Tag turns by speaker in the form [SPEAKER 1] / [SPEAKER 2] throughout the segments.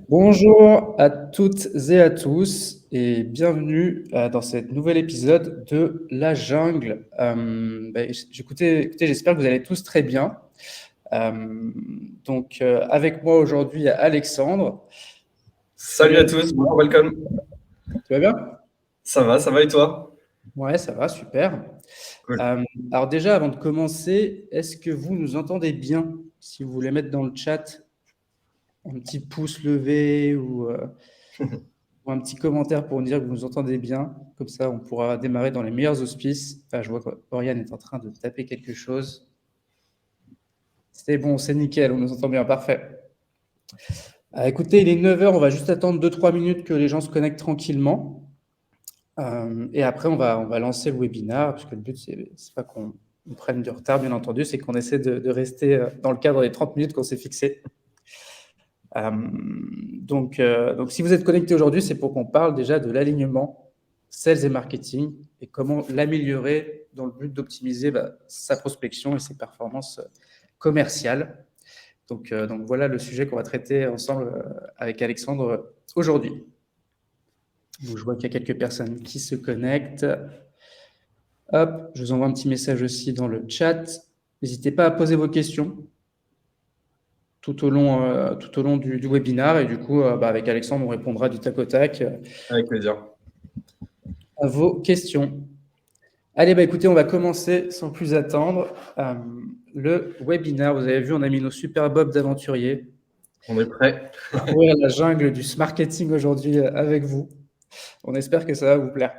[SPEAKER 1] Bonjour à toutes et à tous et bienvenue dans ce nouvel épisode de La Jungle. Écoutez, j'espère que vous allez tous très bien. Euh, Avec moi aujourd'hui, il y a Alexandre. Salut
[SPEAKER 2] Salut à tous,
[SPEAKER 1] Alexandre,
[SPEAKER 2] bonjour, welcome.
[SPEAKER 1] tu vas bien?
[SPEAKER 2] Ça va et toi?
[SPEAKER 1] Ouais, ça va, super.
[SPEAKER 2] Cool.
[SPEAKER 1] Euh, alors déjà, avant de commencer, est-ce que vous nous entendez bien? Si vous voulez mettre dans le chat un petit pouce levé ou un petit commentaire pour nous dire que vous nous entendez bien. Comme ça, on pourra démarrer dans les meilleurs auspices. Ah, je vois qu'Oriane est en train de taper quelque chose. C'est bon, c'est nickel, on nous entend bien, parfait. Écoutez, il est 9h, on va juste attendre 2-3 minutes que les gens se connectent tranquillement. Et après, on va lancer le webinaire, parce que le but, c'est pas qu'on prenne du retard, bien entendu, c'est qu'on essaie de rester dans le cadre des 30 minutes qu'on s'est fixé. Donc, si vous êtes connecté aujourd'hui, c'est pour qu'on parle déjà de l'alignement sales et marketing et comment l'améliorer dans le but d'optimiser sa prospection et ses performances commerciales. Donc, voilà le sujet qu'on va traiter ensemble avec Alexandre aujourd'hui. Donc, je vois qu'il y a quelques personnes qui se connectent. Hop, je vous envoie un petit message aussi dans le chat. N'hésitez pas à poser vos questions tout au long du webinaire. Et du coup, avec Alexandre, on répondra du tac au tac
[SPEAKER 2] Avec plaisir.
[SPEAKER 1] à vos questions. Allez, écoutez, on va commencer sans plus attendre. Le webinaire, vous avez vu, on a mis nos super bobs d'aventuriers.
[SPEAKER 2] On est prêt.
[SPEAKER 1] Parcourir la jungle du marketing aujourd'hui avec vous. On espère que ça va vous plaire.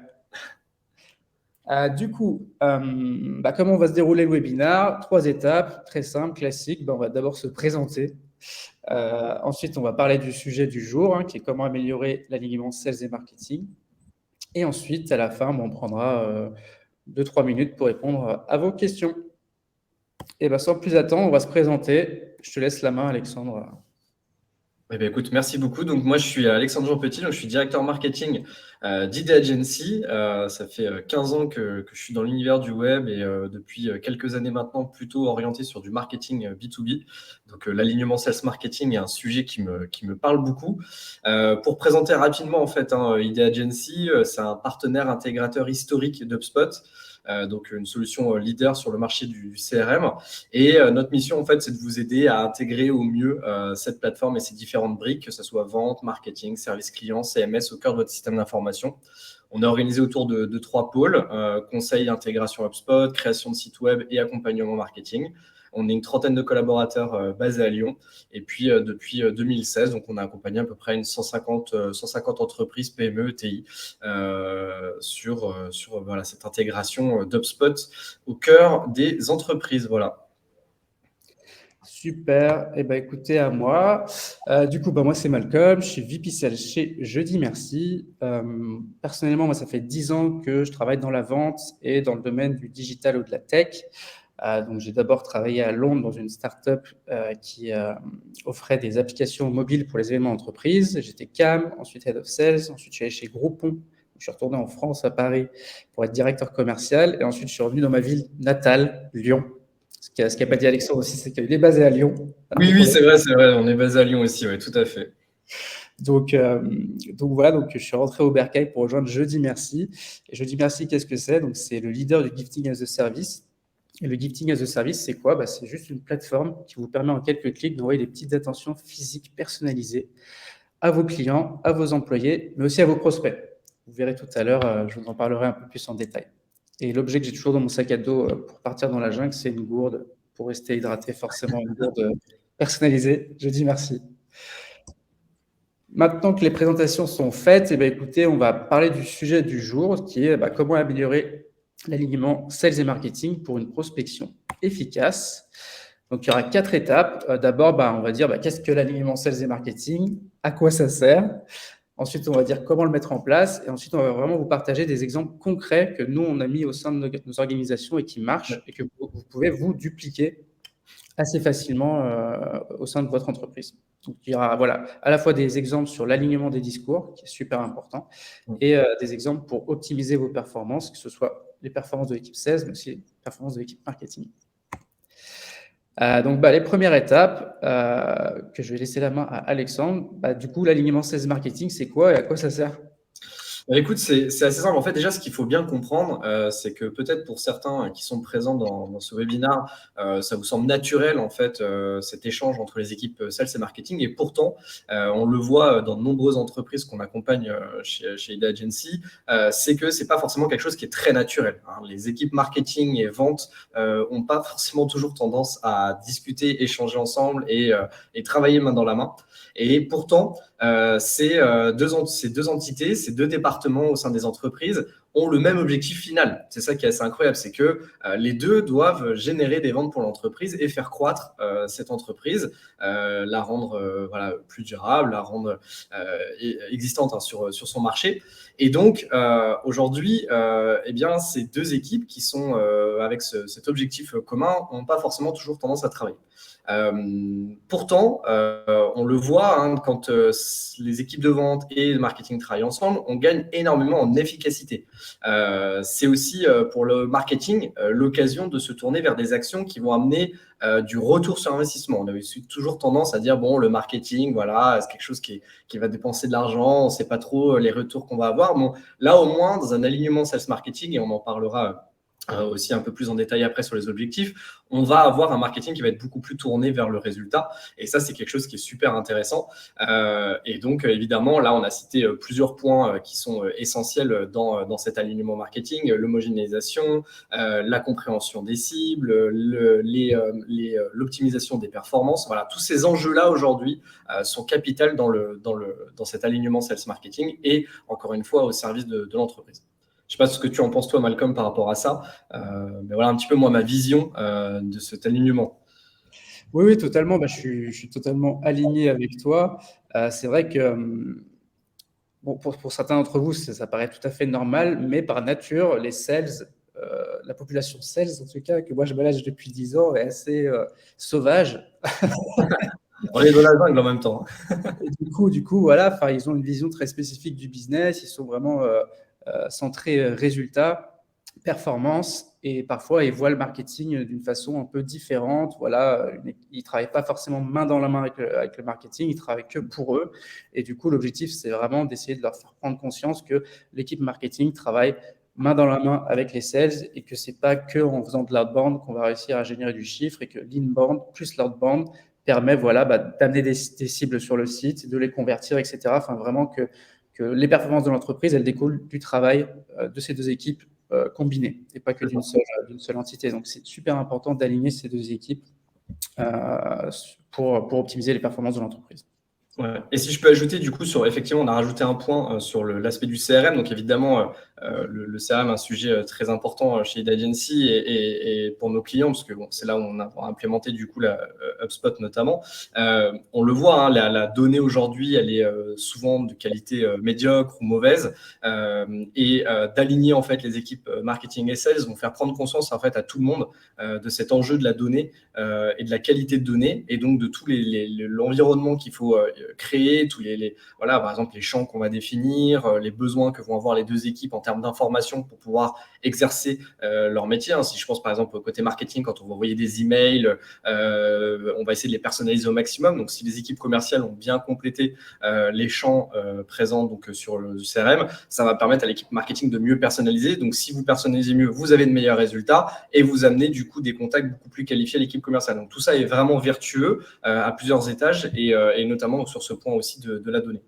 [SPEAKER 1] Comment va se dérouler le webinaire? 3 étapes, très simples, classiques. On va d'abord se présenter. Ensuite, on va parler du sujet du jour, qui est comment améliorer l'alignement sales et marketing. Et ensuite, à la fin, on prendra 2-3 minutes pour répondre à vos questions. Et sans plus attendre, on va se présenter. Je te laisse la main, Alexandre.
[SPEAKER 2] Écoute, merci beaucoup. Donc moi, je suis Alexandre Jean Petit, donc je suis directeur marketing d'ID Agency. Ça fait 15 ans que je suis dans l'univers du web et depuis quelques années maintenant, plutôt orienté sur du marketing B2B. Donc l'alignement sales marketing est un sujet qui me parle beaucoup. Pour présenter rapidement, en fait, ID Agency, c'est un partenaire intégrateur historique d'HubSpot. Donc une solution leader sur le marché du CRM. Et notre mission, en fait, c'est de vous aider à intégrer au mieux cette plateforme et ses différentes briques, que ce soit vente, marketing, service client, CMS, au cœur de votre système d'information. On est organisé autour de 3 pôles, conseil, intégration HubSpot, création de site web et accompagnement marketing. On est une trentaine de collaborateurs basés à Lyon. Et puis, depuis 2016, donc on a accompagné à peu près une 150 entreprises PME, ETI sur voilà, cette intégration d'HubSpot au cœur des entreprises. Voilà.
[SPEAKER 1] Super. Écoutez, à moi. Moi, c'est Malcolm. Je suis VP Sales chez Jeudi Merci. Personnellement, moi, ça fait 10 ans que je travaille dans la vente et dans le domaine du digital ou de la tech. Donc, j'ai d'abord travaillé à Londres dans une startup qui offrait des applications mobiles pour les événements d'entreprise. J'étais CAM, ensuite Head of Sales, ensuite je suis allé chez Groupon. Je suis retourné en France, à Paris, pour être directeur commercial. Et ensuite, je suis revenu dans ma ville natale, Lyon. Ce qu'a pas dit Alexandre aussi, c'est qu'il est basé à Lyon.
[SPEAKER 2] Oui, oui, c'est vrai, c'est vrai. On est basé à Lyon aussi, oui, tout à fait.
[SPEAKER 1] Donc, euh, donc je suis rentré au Bercail pour rejoindre Jeudi Merci. Et Jeudi Merci, qu'est-ce que c'est? Donc, c'est le leader du gifting as a service. Et le gifting as a service, c'est quoi? C'est juste une plateforme qui vous permet en quelques clics d'envoyer des petites attentions physiques personnalisées à vos clients, à vos employés, mais aussi à vos prospects. Vous verrez tout à l'heure, je vous en parlerai un peu plus en détail. Et l'objet que j'ai toujours dans mon sac à dos pour partir dans la jungle, c'est une gourde pour rester hydraté, forcément une gourde personnalisée. Je dis merci. Maintenant que les présentations sont faites, écoutez, on va parler du sujet du jour, qui est comment améliorer l'alignement sales et marketing pour une prospection efficace. Donc, il y aura 4 étapes. D'abord, on va dire qu'est-ce que l'alignement sales et marketing, à quoi ça sert. Ensuite, on va dire comment le mettre en place. Et ensuite, on va vraiment vous partager des exemples concrets que nous, on a mis au sein de nos organisations et qui marchent et que vous pouvez vous dupliquer assez facilement au sein de votre entreprise. Donc, il y aura à la fois des exemples sur l'alignement des discours, qui est super important, et des exemples pour optimiser vos performances, que ce soit les performances de l'équipe 16, mais aussi les performances de l'équipe marketing. Donc, les premières étapes, que je vais laisser la main à Alexandre. Du coup, l'alignement sales marketing, c'est quoi et à quoi ça sert?
[SPEAKER 2] Écoute, c'est assez simple. En fait, déjà, ce qu'il faut bien comprendre, c'est que peut-être pour certains qui sont présents dans ce webinaire, ça vous semble naturel, en fait, cet échange entre les équipes sales et marketing. Et pourtant, on le voit dans de nombreuses entreprises qu'on accompagne chez Ida Agency, c'est que c'est pas forcément quelque chose qui est très naturel, hein. Les équipes marketing et vente ont pas forcément toujours tendance à discuter, échanger ensemble et travailler main dans la main. Et pourtant, ces deux entités, ces deux départements au sein des entreprises ont le même objectif final. C'est ça qui est assez incroyable, c'est que les deux doivent générer des ventes pour l'entreprise et faire croître cette entreprise, la rendre plus durable, la rendre existante, hein, sur son marché. Et donc, aujourd'hui, eh bien, ces deux équipes qui sont avec cet objectif commun n'ont pas forcément toujours tendance à travailler. Pourtant, on le voit, hein, quand les équipes de vente et le marketing travaillent ensemble, on gagne énormément en efficacité. C'est aussi pour le marketing l'occasion de se tourner vers des actions qui vont amener du retour sur investissement. On a toujours tendance à dire, bon, le marketing, voilà, c'est quelque chose qui va dépenser de l'argent, on ne sait pas trop les retours qu'on va avoir. Bon, là, au moins, dans un alignement sales marketing, et on en parlera aussi un peu plus en détail après sur les objectifs, on va avoir un marketing qui va être beaucoup plus tourné vers le résultat. Et ça, c'est quelque chose qui est super intéressant. Et donc, évidemment, là, on a cité plusieurs points qui sont essentiels dans cet alignement marketing: l'homogénéisation, la compréhension des cibles, l'optimisation des performances. Voilà, tous ces enjeux-là aujourd'hui sont capitaux dans cet alignement sales marketing et, encore une fois, au service de l'entreprise. Je ne sais pas ce que tu en penses, toi, Malcolm, par rapport à ça. Mais voilà un petit peu, moi, ma vision de cet alignement.
[SPEAKER 1] Oui, totalement. Je suis totalement aligné avec toi. C'est vrai que, bon, pour certains d'entre vous, ça paraît tout à fait normal, mais par nature, les sales, la population sales, en tout cas, que moi je manage depuis 10 ans, est assez sauvage.
[SPEAKER 2] On est dans la jungle en même temps.
[SPEAKER 1] Et du coup, voilà, ils ont une vision très spécifique du business. Ils sont vraiment centrés résultats, performance, et parfois ils voient le marketing d'une façon un peu différente. Voilà, ils travaillent pas forcément main dans la main avec le marketing, ils travaillent que pour eux. Et du coup, l'objectif, c'est vraiment d'essayer de leur faire prendre conscience que l'équipe marketing travaille main dans la main avec les sales et que c'est pas que en faisant de l'outbound qu'on va réussir à générer du chiffre, et que l'inbound plus l'outbound permet d'amener des cibles sur le site, de les convertir, etc. Enfin, vraiment que les performances de l'entreprise, elles découlent du travail de ces deux équipes combinées et pas que d'une seule entité. Donc, c'est super important d'aligner ces deux équipes pour optimiser les performances de l'entreprise.
[SPEAKER 2] Ouais. Et si je peux ajouter, du coup, effectivement, on a rajouté un point sur l'aspect du CRM. Donc, évidemment, le CRM est un sujet très important chez Ida Agency et pour nos clients, parce que bon, c'est là où on a implémenté, du coup, la HubSpot notamment. On le voit, hein, la donnée aujourd'hui, elle est souvent de qualité médiocre ou mauvaise. Et d'aligner, en fait, les équipes marketing et sales vont faire prendre conscience, en fait, à tout le monde de cet enjeu de la donnée et de la qualité de données, et donc de tout l'environnement qu'il faut créer, voilà, par exemple, les champs qu'on va définir, les besoins que vont avoir les deux équipes en termes d'information pour pouvoir exercer leur métier, hein. Si je pense par exemple au côté marketing, quand on va envoyer des emails, on va essayer de les personnaliser au maximum. Donc, si les équipes commerciales ont bien complété les champs présents donc sur le CRM, ça va permettre à l'équipe marketing de mieux personnaliser. Donc, si vous personnalisez mieux, vous avez de meilleurs résultats et vous amenez du coup des contacts beaucoup plus qualifiés à l'équipe commerciale. Donc, tout ça est vraiment vertueux à plusieurs étages et notamment sur ce point aussi de la donnée.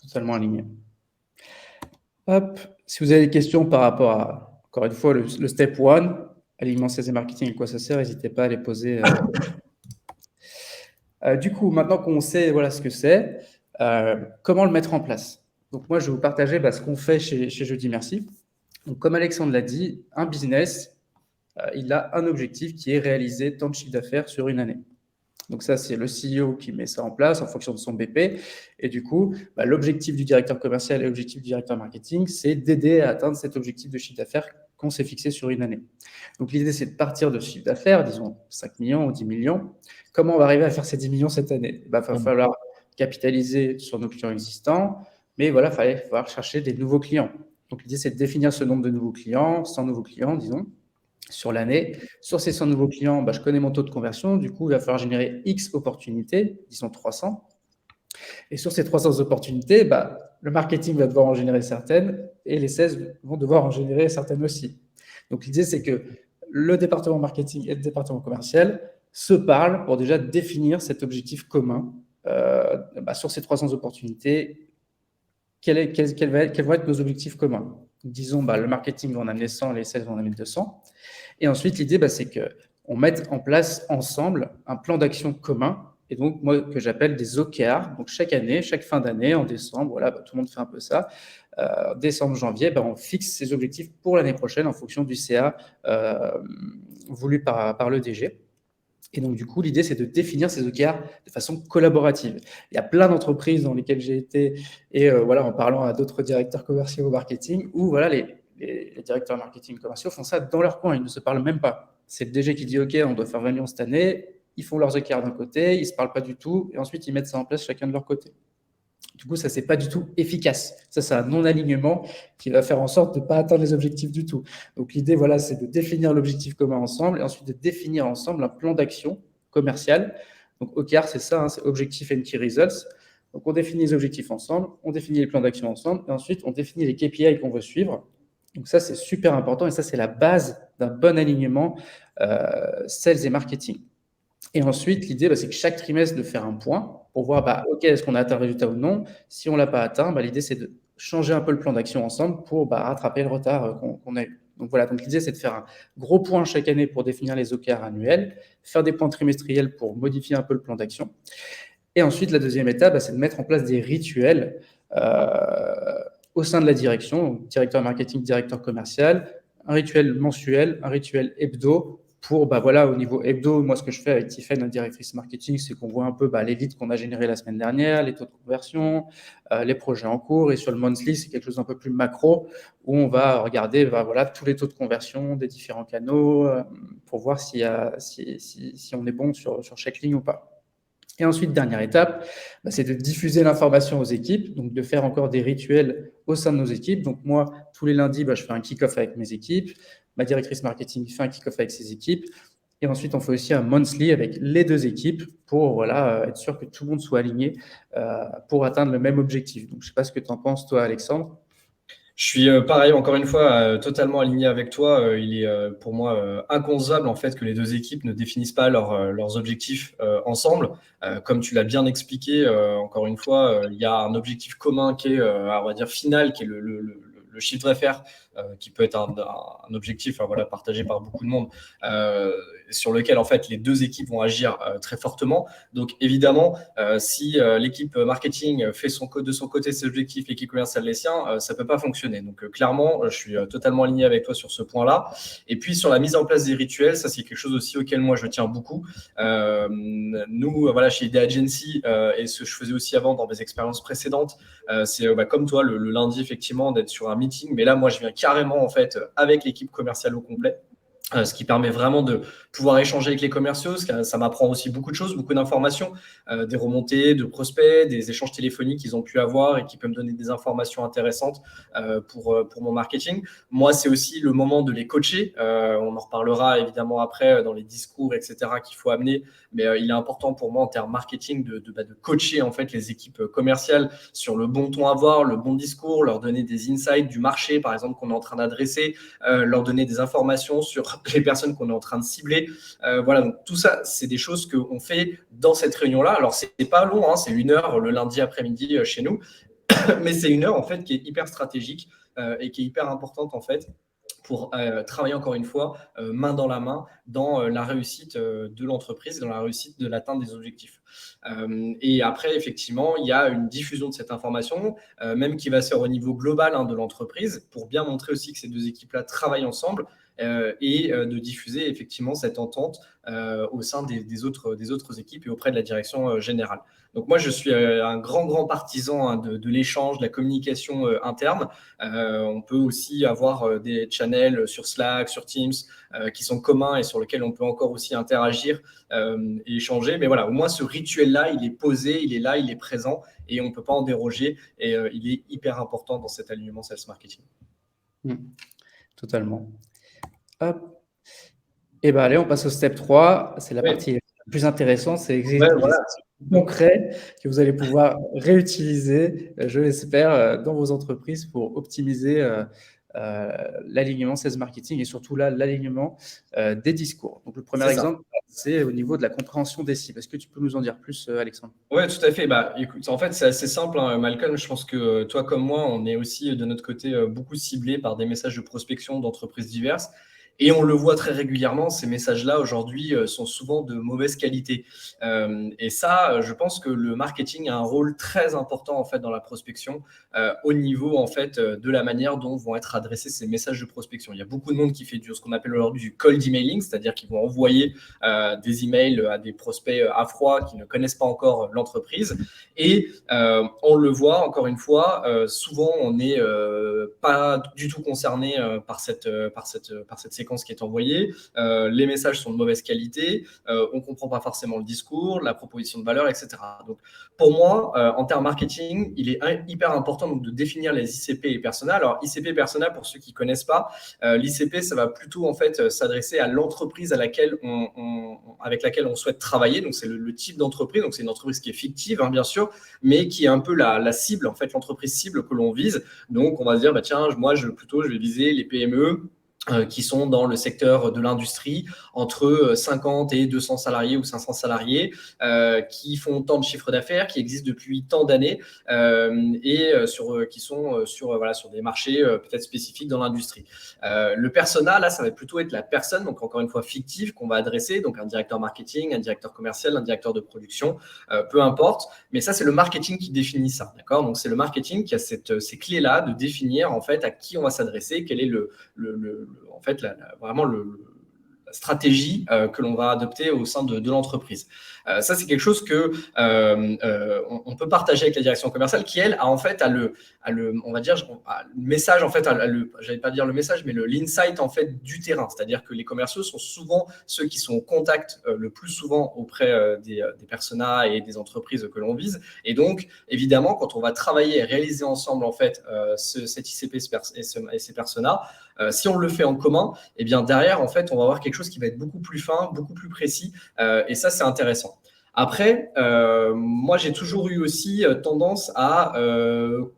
[SPEAKER 1] Totalement aligné. Hop. Si vous avez des questions par rapport à, encore une fois, le step 1, alignement sales et marketing, à quoi ça sert, n'hésitez pas à les poser. Du coup, maintenant qu'on sait voilà, ce que c'est, comment le mettre en place? Donc, moi, je vais vous partager ce qu'on fait chez Jeudi Merci. Donc, comme Alexandre l'a dit, un business, il a un objectif qui est réaliser tant de chiffre d'affaires sur une année. Donc ça, c'est le CEO qui met ça en place en fonction de son BP. Et du coup, l'objectif du directeur commercial et l'objectif du directeur marketing, c'est d'aider à atteindre cet objectif de chiffre d'affaires qu'on s'est fixé sur une année. Donc l'idée, c'est de partir de chiffre d'affaires, disons 5 millions ou 10 millions. Comment on va arriver à faire ces 10 millions cette année? Il va falloir capitaliser sur nos clients existants, mais voilà, il va falloir chercher des nouveaux clients. Donc l'idée, c'est de définir ce nombre de nouveaux clients, 100 nouveaux clients, disons. sur l'année. Sur ces 100 nouveaux clients, je connais mon taux de conversion. Du coup, il va falloir générer X opportunités, disons 300. Et sur ces 300 opportunités, le marketing va devoir en générer certaines et les 16 vont devoir en générer certaines aussi. Donc, l'idée, c'est que le département marketing et le département commercial se parlent pour déjà définir cet objectif commun sur ces 300 opportunités. Quels vont être nos objectifs communs? Disons, le marketing va en amener 100, les sales vont en amener 200. Et ensuite, l'idée, c'est qu'on mette en place ensemble un plan d'action commun, et donc, moi, que j'appelle des OKR. Donc, chaque année, chaque fin d'année, en décembre, voilà, tout le monde fait un peu ça. Décembre, janvier, on fixe ses objectifs pour l'année prochaine en fonction du CA voulu par le DG. Et donc, du coup, l'idée, c'est de définir ces OKR de façon collaborative. Il y a plein d'entreprises dans lesquelles j'ai été, et en parlant à d'autres directeurs commerciaux au marketing, où les directeurs marketing commerciaux font ça dans leur coin, ils ne se parlent même pas. C'est le DG qui dit « Ok, on doit faire 20 millions cette année », ils font leurs OKR d'un côté, ils ne se parlent pas du tout, et ensuite, ils mettent ça en place chacun de leur côté. Du coup, ça, c'est pas du tout efficace. Ça, c'est un non-alignement qui va faire en sorte de ne pas atteindre les objectifs du tout. Donc, l'idée, c'est de définir l'objectif commun ensemble et ensuite de définir ensemble un plan d'action commercial. Donc, OKR, c'est ça, c'est Objectif and Key Results. Donc, on définit les objectifs ensemble, on définit les plans d'action ensemble et ensuite, on définit les KPI qu'on veut suivre. Donc, ça, c'est super important et ça, c'est la base d'un bon alignement sales et marketing. Et ensuite, l'idée, c'est que chaque trimestre, de faire un point pour voir, OK, est-ce qu'on a atteint le résultat ou non? Si on ne l'a pas atteint, l'idée, c'est de changer un peu le plan d'action ensemble pour rattraper le retard qu'on a eu. Donc, voilà, donc l'idée, c'est de faire un gros point chaque année pour définir les OKR annuels, faire des points trimestriels pour modifier un peu le plan d'action. Et ensuite, la deuxième étape, c'est de mettre en place des rituels au sein de la direction, donc directeur marketing, directeur commercial, un rituel mensuel, un rituel hebdo, pour, au niveau hebdo, moi, ce que je fais avec Tiffany, notre directrice marketing, c'est qu'on voit un peu les leads qu'on a générés la semaine dernière, les taux de conversion, les projets en cours. Et sur le monthly, c'est quelque chose d'un peu plus macro, où on va regarder tous les taux de conversion des différents canaux pour voir si on est bon sur chaque ligne ou pas. Et ensuite, dernière étape, c'est de diffuser l'information aux équipes, donc de faire encore des rituels au sein de nos équipes. Donc moi, tous les lundis, je fais un kick-off avec mes équipes. Ma directrice marketing fait un kick-off avec ses équipes. Et ensuite, on fait aussi un monthly avec les deux équipes pour être sûr que tout le monde soit aligné pour atteindre le même objectif. Donc, je ne sais pas ce que tu en penses, toi, Alexandre.
[SPEAKER 2] Je suis pareil, encore une fois, totalement aligné avec toi. Il est pour moi inconcevable en fait que les deux équipes ne définissent pas leurs objectifs ensemble. Comme tu l'as bien expliqué, encore une fois, il y a un objectif commun qui est, on va dire, final, qui est le chiffre d'affaires, qui peut être un objectif partagé par beaucoup de monde, sur lequel en fait les deux équipes vont agir très fortement. Donc évidemment, si l'équipe marketing fait de son côté ses objectifs, l'équipe commerciale les siens, ça peut pas fonctionner. Donc clairement, je suis totalement aligné avec toi sur ce point-là. Et puis sur la mise en place des rituels, ça c'est quelque chose aussi auquel moi je tiens beaucoup. Nous, chez Idea Agency, et ce que je faisais aussi avant dans mes expériences précédentes, c'est comme toi le lundi effectivement d'être sur un meeting, mais là moi je viens carrément en fait avec l'équipe commerciale au complet. Ce qui permet vraiment de pouvoir échanger avec les commerciaux. Ça m'apprend aussi beaucoup de choses, beaucoup d'informations, des remontées de prospects, des échanges téléphoniques qu'ils ont pu avoir et qui peuvent me donner des informations intéressantes pour mon marketing. Moi, c'est aussi le moment de les coacher. On en reparlera évidemment après dans les discours, etc. qu'il faut amener. Mais il est important pour moi en termes marketing de coacher en fait les équipes commerciales sur le bon ton à avoir, le bon discours, leur donner des insights du marché, par exemple, qu'on est en train d'adresser, leur donner des informations sur les personnes qu'on est en train de cibler. Donc tout ça, c'est des choses qu'on fait dans cette réunion-là. Alors, c'est pas long, hein, c'est 1 heure le lundi après-midi chez nous, mais c'est 1 heure en fait qui est hyper stratégique et qui est hyper importante en fait pour travailler encore une fois main dans la main dans la réussite de l'entreprise, dans la réussite de l'atteinte des objectifs. Et après, effectivement, il y a une diffusion de cette information, même qui va se faire au niveau global de l'entreprise, pour bien montrer aussi que ces deux équipes-là travaillent ensemble et de diffuser effectivement cette entente au sein des autres équipes et auprès de la direction générale. Donc moi, je suis un grand partisan de l'échange, de la communication interne. On peut aussi avoir des channels sur Slack, sur Teams, qui sont communs et sur lesquels on peut encore aussi interagir et échanger. Mais voilà, au moins ce rituel-là, il est posé, il est là, il est présent et on ne peut pas en déroger. Et il est hyper important dans cet alignement sales marketing.
[SPEAKER 1] Totalement. Hop. Et ben allez, on passe au step 3. C'est la
[SPEAKER 2] Oui,
[SPEAKER 1] partie la plus intéressante, c'est les
[SPEAKER 2] ouais, voilà.
[SPEAKER 1] exercices concrets que vous allez pouvoir réutiliser, je l'espère, dans vos entreprises pour optimiser l'alignement sales marketing et surtout là, l'alignement des discours. Donc le premier
[SPEAKER 2] C'est ça.
[SPEAKER 1] exemple, c'est au niveau de la compréhension des cibles. Est-ce que tu peux nous en dire plus, Alexandre?
[SPEAKER 2] Ouais, tout à fait. Bah, écoute, en fait, c'est assez simple, hein, Malcolm. Je pense que toi comme moi, on est aussi de notre côté beaucoup ciblés par des messages de prospection d'entreprises diverses. Et on le voit très régulièrement, ces messages-là aujourd'hui sont souvent de mauvaise qualité. Et ça, je pense que le marketing a un rôle très important en fait dans la prospection, au niveau en fait de la manière dont vont être adressés ces messages de prospection. Il y a beaucoup de monde qui fait ce qu'on appelle aujourd'hui du cold emailing, c'est-à-dire qu'ils vont envoyer des emails à des prospects à froid qui ne connaissent pas encore l'entreprise. Et on le voit, encore une fois, souvent on n'est pas du tout concerné par cette séquence qui est envoyée. Les messages sont de mauvaise qualité, on ne comprend pas forcément le discours, la proposition de valeur, etc. Donc, pour moi, en termes marketing, il est hyper important donc, de définir les ICP et persona. Alors, ICP et persona, pour ceux qui ne connaissent pas, l'ICP, ça va plutôt en fait s'adresser à l'entreprise avec laquelle on souhaite travailler. Donc, c'est le type d'entreprise. Donc, c'est une entreprise qui est fictive, hein, bien sûr, mais qui est un peu la cible, en fait, l'entreprise cible que l'on vise. Donc, on va se dire, bah, tiens, moi, je vais viser les PME qui sont dans le secteur de l'industrie, entre 50 et 200 salariés ou 500 salariés, qui font tant de chiffres d'affaires, qui existent depuis tant d'années et qui sont sur des marchés peut-être spécifiques dans l'industrie. Le persona, là, ça va plutôt être la personne, donc encore une fois fictive, qu'on va adresser, donc un directeur marketing, un directeur commercial, un directeur de production, peu importe. Mais ça, c'est le marketing qui définit ça, d'accord? Donc, c'est le marketing qui a ces clés-là de définir en fait à qui on va s'adresser, quel est en fait, vraiment la stratégie que l'on va adopter au sein de l'entreprise. Ça, c'est quelque chose que on peut partager avec la direction commerciale qui, elle, on va dire, le message, en fait, j'allais pas dire le message, mais l'insight, en fait, du terrain. C'est-à-dire que les commerciaux sont souvent ceux qui sont en contact le plus souvent auprès des personas et des entreprises que l'on vise. Et donc, évidemment, quand on va travailler et réaliser ensemble, en fait, cet ICP et ces personas, si on le fait en commun, eh bien derrière, en fait, on va avoir quelque chose qui va être beaucoup plus fin, beaucoup plus précis, et ça, c'est intéressant. Après, moi, j'ai toujours eu aussi tendance à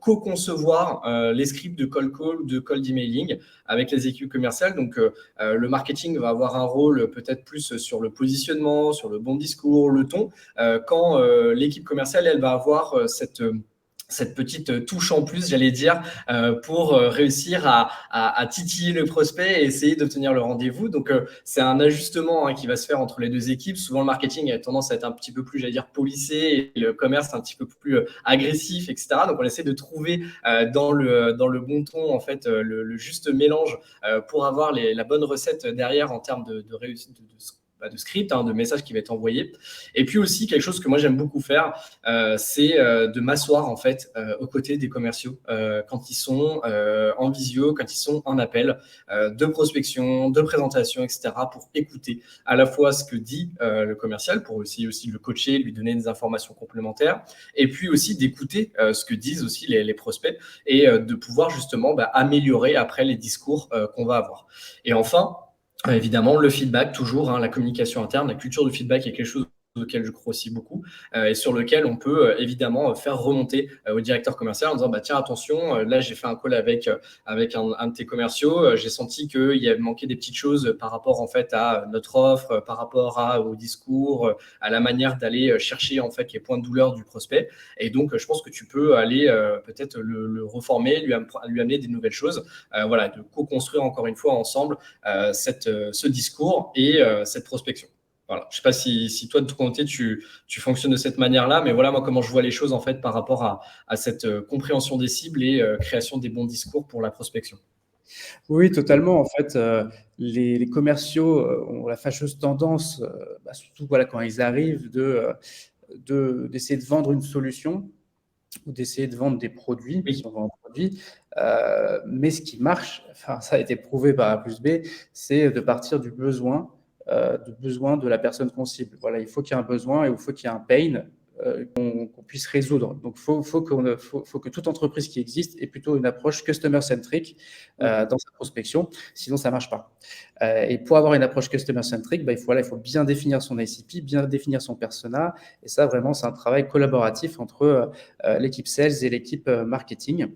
[SPEAKER 2] co-concevoir les scripts de cold call, de cold emailing avec les équipes commerciales. Donc, le marketing va avoir un rôle peut-être plus sur le positionnement, sur le bon discours, le ton, quand l'équipe commerciale, elle va avoir cette petite touche en plus, j'allais dire, pour réussir à titiller le prospect et essayer d'obtenir le rendez-vous. Donc, c'est un ajustement qui va se faire entre les deux équipes. Souvent, le marketing a tendance à être un petit peu plus, j'allais dire, policé, et le commerce un petit peu plus agressif, etc. Donc, on essaie de trouver dans le bon ton, en fait, le juste mélange pour avoir la bonne recette derrière en termes de réussite, de script, de message qui va être envoyé. Et puis aussi, quelque chose que moi j'aime beaucoup faire, c'est de m'asseoir en fait aux côtés des commerciaux quand ils sont en visio, quand ils sont en appel de prospection, de présentation, etc. pour écouter à la fois ce que dit le commercial, pour aussi le coacher, lui donner des informations complémentaires, et puis aussi d'écouter ce que disent aussi les prospects et de pouvoir justement améliorer après les discours qu'on va avoir. Et enfin, évidemment, le feedback, toujours, la communication interne, la culture du feedback est quelque chose auquel je crois aussi beaucoup et sur lequel on peut évidemment faire remonter au directeur commercial en disant tiens, attention, là j'ai fait un call avec un de tes commerciaux, j'ai senti qu'il y avait manqué des petites choses par rapport en fait à notre offre, par rapport au discours, à la manière d'aller chercher en fait les points de douleur du prospect, et donc je pense que tu peux aller peut-être le reformer, lui amener des nouvelles choses, voilà, de co-construire encore une fois ensemble ce discours et cette prospection. Voilà. Je ne sais pas si toi, de ton côté, tu fonctionnes de cette manière-là, mais voilà, moi, comment je vois les choses, en fait, par rapport à cette compréhension des cibles et création des bons discours pour la prospection.
[SPEAKER 1] Oui, totalement. En fait, les commerciaux ont la fâcheuse tendance, surtout voilà, quand ils arrivent, d'essayer de vendre une solution ou d'essayer de vendre des produits, parce
[SPEAKER 2] Oui,
[SPEAKER 1] qu'on vend un produit. Mais ce qui marche, enfin, ça a été prouvé par A plus B, c'est de partir du besoin de la personne qu'on cible. Voilà, il faut qu'il y ait un besoin et il faut qu'il y ait un pain qu'on puisse résoudre. Donc, faut que toute entreprise qui existe ait plutôt une approche customer-centric dans sa prospection, sinon ça ne marche pas. Et pour avoir une approche customer-centric, il faut bien définir son ICP, bien définir son persona, et ça, vraiment, c'est un travail collaboratif entre l'équipe sales et l'équipe marketing.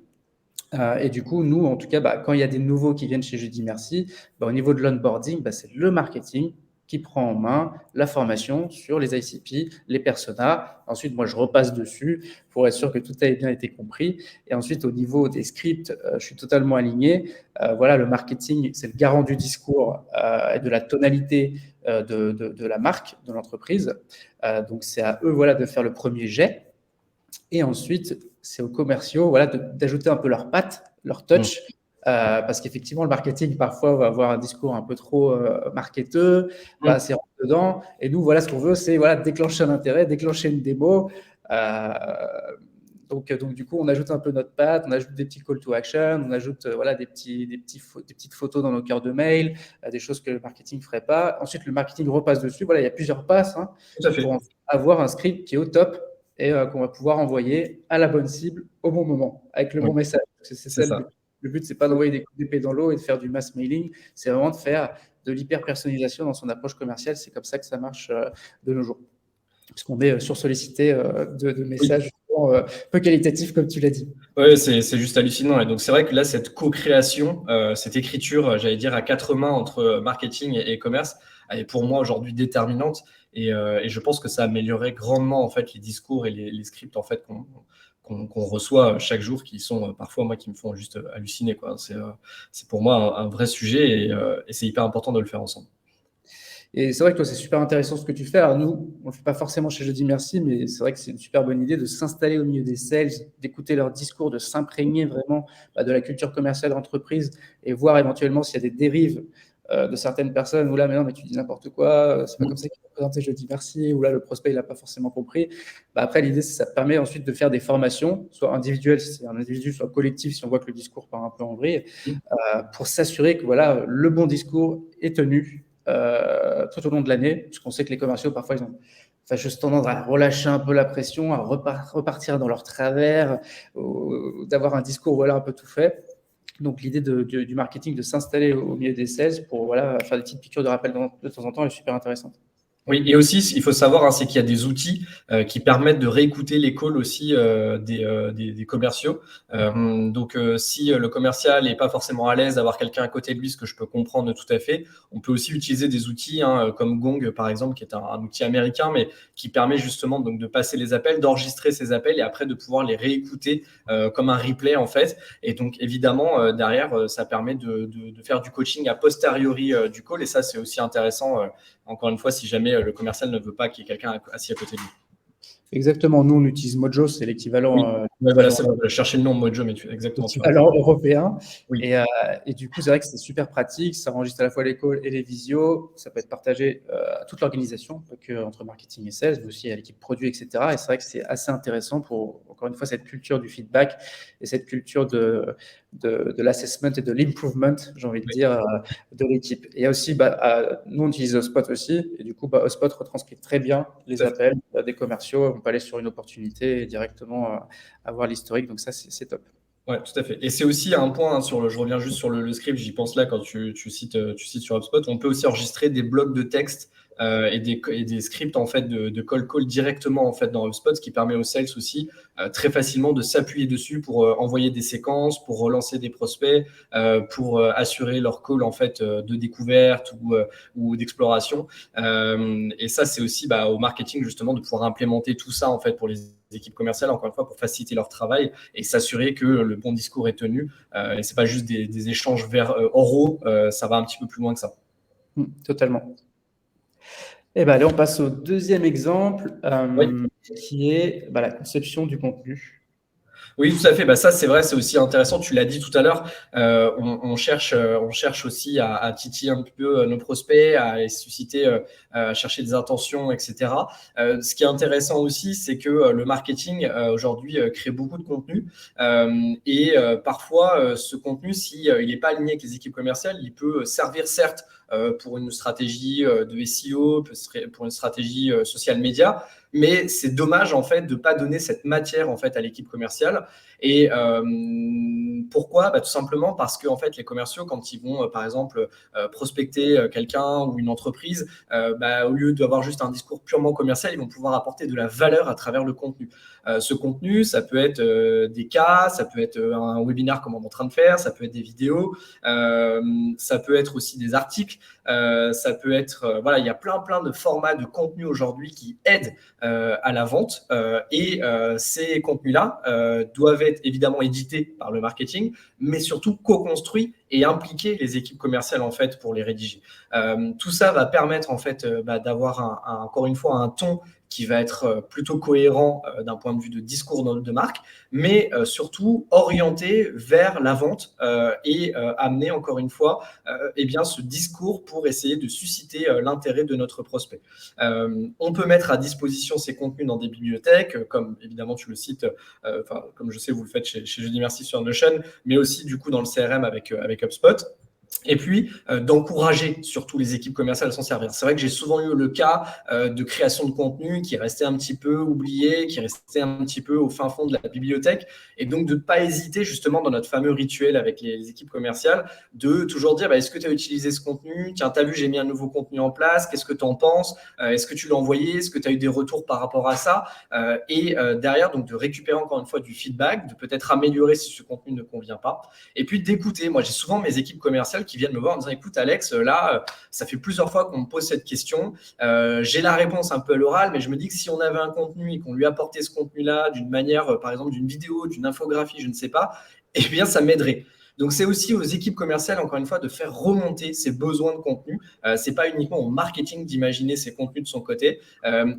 [SPEAKER 1] Et du coup, nous, en tout cas, quand il y a des nouveaux qui viennent chez Jeudi Merci, au niveau de l'onboarding, c'est le marketing qui prend en main la formation sur les ICP, les personas. Ensuite, moi, je repasse dessus pour être sûr que tout a bien été compris. Et ensuite, au niveau des scripts, je suis totalement aligné. Le marketing, c'est le garant du discours et de la tonalité de la marque, de l'entreprise. Donc, c'est à eux de faire le premier jet. Et ensuite, c'est aux commerciaux d'ajouter un peu leur patte, leur touch, parce qu'effectivement, le marketing, parfois, va avoir un discours un peu trop marketeux, c'est rentre dedans. Et nous, ce qu'on veut, c'est déclencher un intérêt, déclencher une démo. Donc, du coup, on ajoute un peu notre patte, on ajoute des petits call to action, on ajoute des petites photos dans nos cœurs de mail, des choses que le marketing ne ferait pas. Ensuite, le marketing repasse dessus. Il y a plusieurs passes pour avoir un script qui est au top et qu'on va pouvoir envoyer à la bonne cible au bon moment, avec le bon message. C'est ça le but. Le but, ce n'est pas d'envoyer des coups d'épée dans l'eau et de faire du mass mailing, c'est vraiment de faire de l'hyper-personnalisation dans son approche commerciale. C'est comme ça que ça marche de nos jours. Puisqu'on est sursollicité de messages peu qualitatifs, comme tu l'as dit.
[SPEAKER 2] Oui, c'est juste hallucinant. Et donc, c'est vrai que là, cette co-création, cette écriture, j'allais dire, à quatre mains entre marketing et commerce, elle est pour moi aujourd'hui déterminante. Et je pense que ça améliorerait grandement en fait, les discours et les scripts en fait, qu'on reçoit chaque jour, qui sont parfois, moi, qui me font juste halluciner, quoi. C'est pour moi un vrai sujet et c'est hyper important de le faire ensemble.
[SPEAKER 1] Et c'est vrai que toi, c'est super intéressant ce que tu fais. Alors nous, on ne le fait pas forcément chez Jeudi Merci, mais c'est vrai que c'est une super bonne idée de s'installer au milieu des sales, d'écouter leur discours, de s'imprégner vraiment de la culture commerciale d'entreprise et voir éventuellement s'il y a des dérives de certaines personnes, ou là, mais non, mais tu dis n'importe quoi, c'est pas comme ça qu'il faut présenter Jeudi Merci, ou là, le prospect, il n'a pas forcément compris. Après, l'idée, c'est que ça permet ensuite de faire des formations, soit individuelles, si c'est un individu, soit collectif, si on voit que le discours part un peu en vrille, pour s'assurer que le bon discours est tenu tout au long de l'année, puisqu'on sait que les commerciaux, parfois, ils ont juste tendance à relâcher un peu la pression, à repartir dans leur travers, d'avoir un discours un peu tout fait. Donc, l'idée du marketing de s'installer au milieu des sales pour faire des petites piqûres de rappel de temps en temps est super intéressante.
[SPEAKER 2] Oui, et aussi, il faut savoir, c'est qu'il y a des outils qui permettent de réécouter les calls aussi des commerciaux. Donc, si le commercial n'est pas forcément à l'aise d'avoir quelqu'un à côté de lui, ce que je peux comprendre tout à fait, on peut aussi utiliser des outils comme Gong, par exemple, qui est un outil américain, mais qui permet justement donc, de passer les appels, d'enregistrer ces appels et après de pouvoir les réécouter comme un replay, en fait. Et donc, évidemment, derrière, ça permet de faire du coaching a posteriori du call. Et ça, c'est aussi intéressant, encore une fois, si jamais le commercial ne veut pas qu'il y ait quelqu'un assis à côté de lui.
[SPEAKER 1] Exactement. Nous, on utilise Mojo, c'est l'équivalent.
[SPEAKER 2] Oui. Voilà, c'est bon, chercher le nom Mojo, mais exactement.
[SPEAKER 1] L'équivalent européen.
[SPEAKER 2] Oui.
[SPEAKER 1] Et du coup, c'est vrai que c'est super pratique. Ça enregistre à la fois les calls et les visios. Ça peut être partagé à toute l'organisation, pas que entre marketing et sales, mais aussi à l'équipe produit, etc. Et c'est vrai que c'est assez intéressant pour, encore une fois, cette culture du feedback et cette culture de l'assessment et de l'improvement, j'ai envie de dire, de l'équipe. Et il y a aussi, nous, on utilise HubSpot aussi. Et du coup, HubSpot retranscrit très bien les appels des commerciaux. On peut aller sur une opportunité et directement avoir l'historique. Donc ça, c'est top.
[SPEAKER 2] Ouais, tout à fait. Et c'est aussi un point je reviens juste sur le script, j'y pense là quand tu cites sur HubSpot, on peut aussi enregistrer des blocs de texte et des scripts en fait de call directement en fait dans HubSpot, ce qui permet aux sales aussi très facilement de s'appuyer dessus pour envoyer des séquences, pour relancer des prospects, pour assurer leur call en fait de découverte ou d'exploration. Et ça, c'est aussi au marketing justement de pouvoir implémenter tout ça en fait pour les équipes commerciales, encore une fois, pour faciliter leur travail et s'assurer que le bon discours est tenu. Et c'est pas juste des échanges oraux, ça va un petit peu plus loin que ça.
[SPEAKER 1] Totalement. Et allez, on passe au deuxième exemple, qui est la conception du contenu.
[SPEAKER 2] Oui, tout à fait. Ça, c'est vrai, c'est aussi intéressant. Tu l'as dit tout à l'heure. On cherche aussi à titiller un peu nos prospects, à les susciter, à chercher des intentions, etc. Ce qui est intéressant aussi, c'est que le marketing aujourd'hui crée beaucoup de contenu et parfois ce contenu, s'il n'est pas aligné avec les équipes commerciales, il peut servir certes pour une stratégie de SEO, pour une stratégie social media. Mais c'est dommage en fait de pas donner cette matière en fait à l'équipe commerciale. Et pourquoi ? Tout simplement parce que en fait les commerciaux, quand ils vont par exemple prospecter quelqu'un ou une entreprise, au lieu d'avoir juste un discours purement commercial, ils vont pouvoir apporter de la valeur à travers le contenu. Ce contenu, ça peut être des cas, ça peut être un webinaire comme on est en train de faire, ça peut être des vidéos, ça peut être aussi des articles, ça peut être il y a plein de formats de contenu aujourd'hui qui aident à la vente et ces contenus-là doivent être évidemment édités par le marketing, mais surtout co-construits et impliquer les équipes commerciales en fait pour les rédiger. Tout ça va permettre en fait d'avoir encore une fois un ton qui va être plutôt cohérent d'un point de vue de discours de marque, mais surtout orienté vers la vente et amener encore une fois ce discours pour essayer de susciter l'intérêt de notre prospect. On peut mettre à disposition ces contenus dans des bibliothèques, comme évidemment tu le cites, comme je sais vous le faites chez Jeudi Merci sur Notion, mais aussi du coup dans le CRM avec HubSpot. Et puis, d'encourager surtout les équipes commerciales à s'en servir. C'est vrai que j'ai souvent eu le cas de création de contenu qui est resté un petit peu oublié, qui est resté un petit peu au fin fond de la bibliothèque. Et donc, de ne pas hésiter justement dans notre fameux rituel avec les équipes commerciales, de toujours dire, est-ce que tu as utilisé ce contenu ? Tiens, tu as vu, j'ai mis un nouveau contenu en place. Qu'est-ce que tu en penses ? Est-ce que tu l'as envoyé ? Est-ce que tu as eu des retours par rapport à ça ? Et derrière, donc, de récupérer encore une fois du feedback, de peut-être améliorer si ce contenu ne convient pas. Et puis, d'écouter. Moi, j'ai souvent mes équipes commerciales qui viennent me voir en disant écoute Alex, là ça fait plusieurs fois qu'on me pose cette question, j'ai la réponse un peu à l'oral, mais je me dis que si on avait un contenu et qu'on lui apportait ce contenu là d'une manière, par exemple d'une vidéo, d'une infographie, je ne sais pas, eh bien ça m'aiderait. Donc c'est aussi aux équipes commerciales encore une fois de faire remonter ses besoins de contenu. C'est pas uniquement au marketing d'imaginer ses contenus de son côté,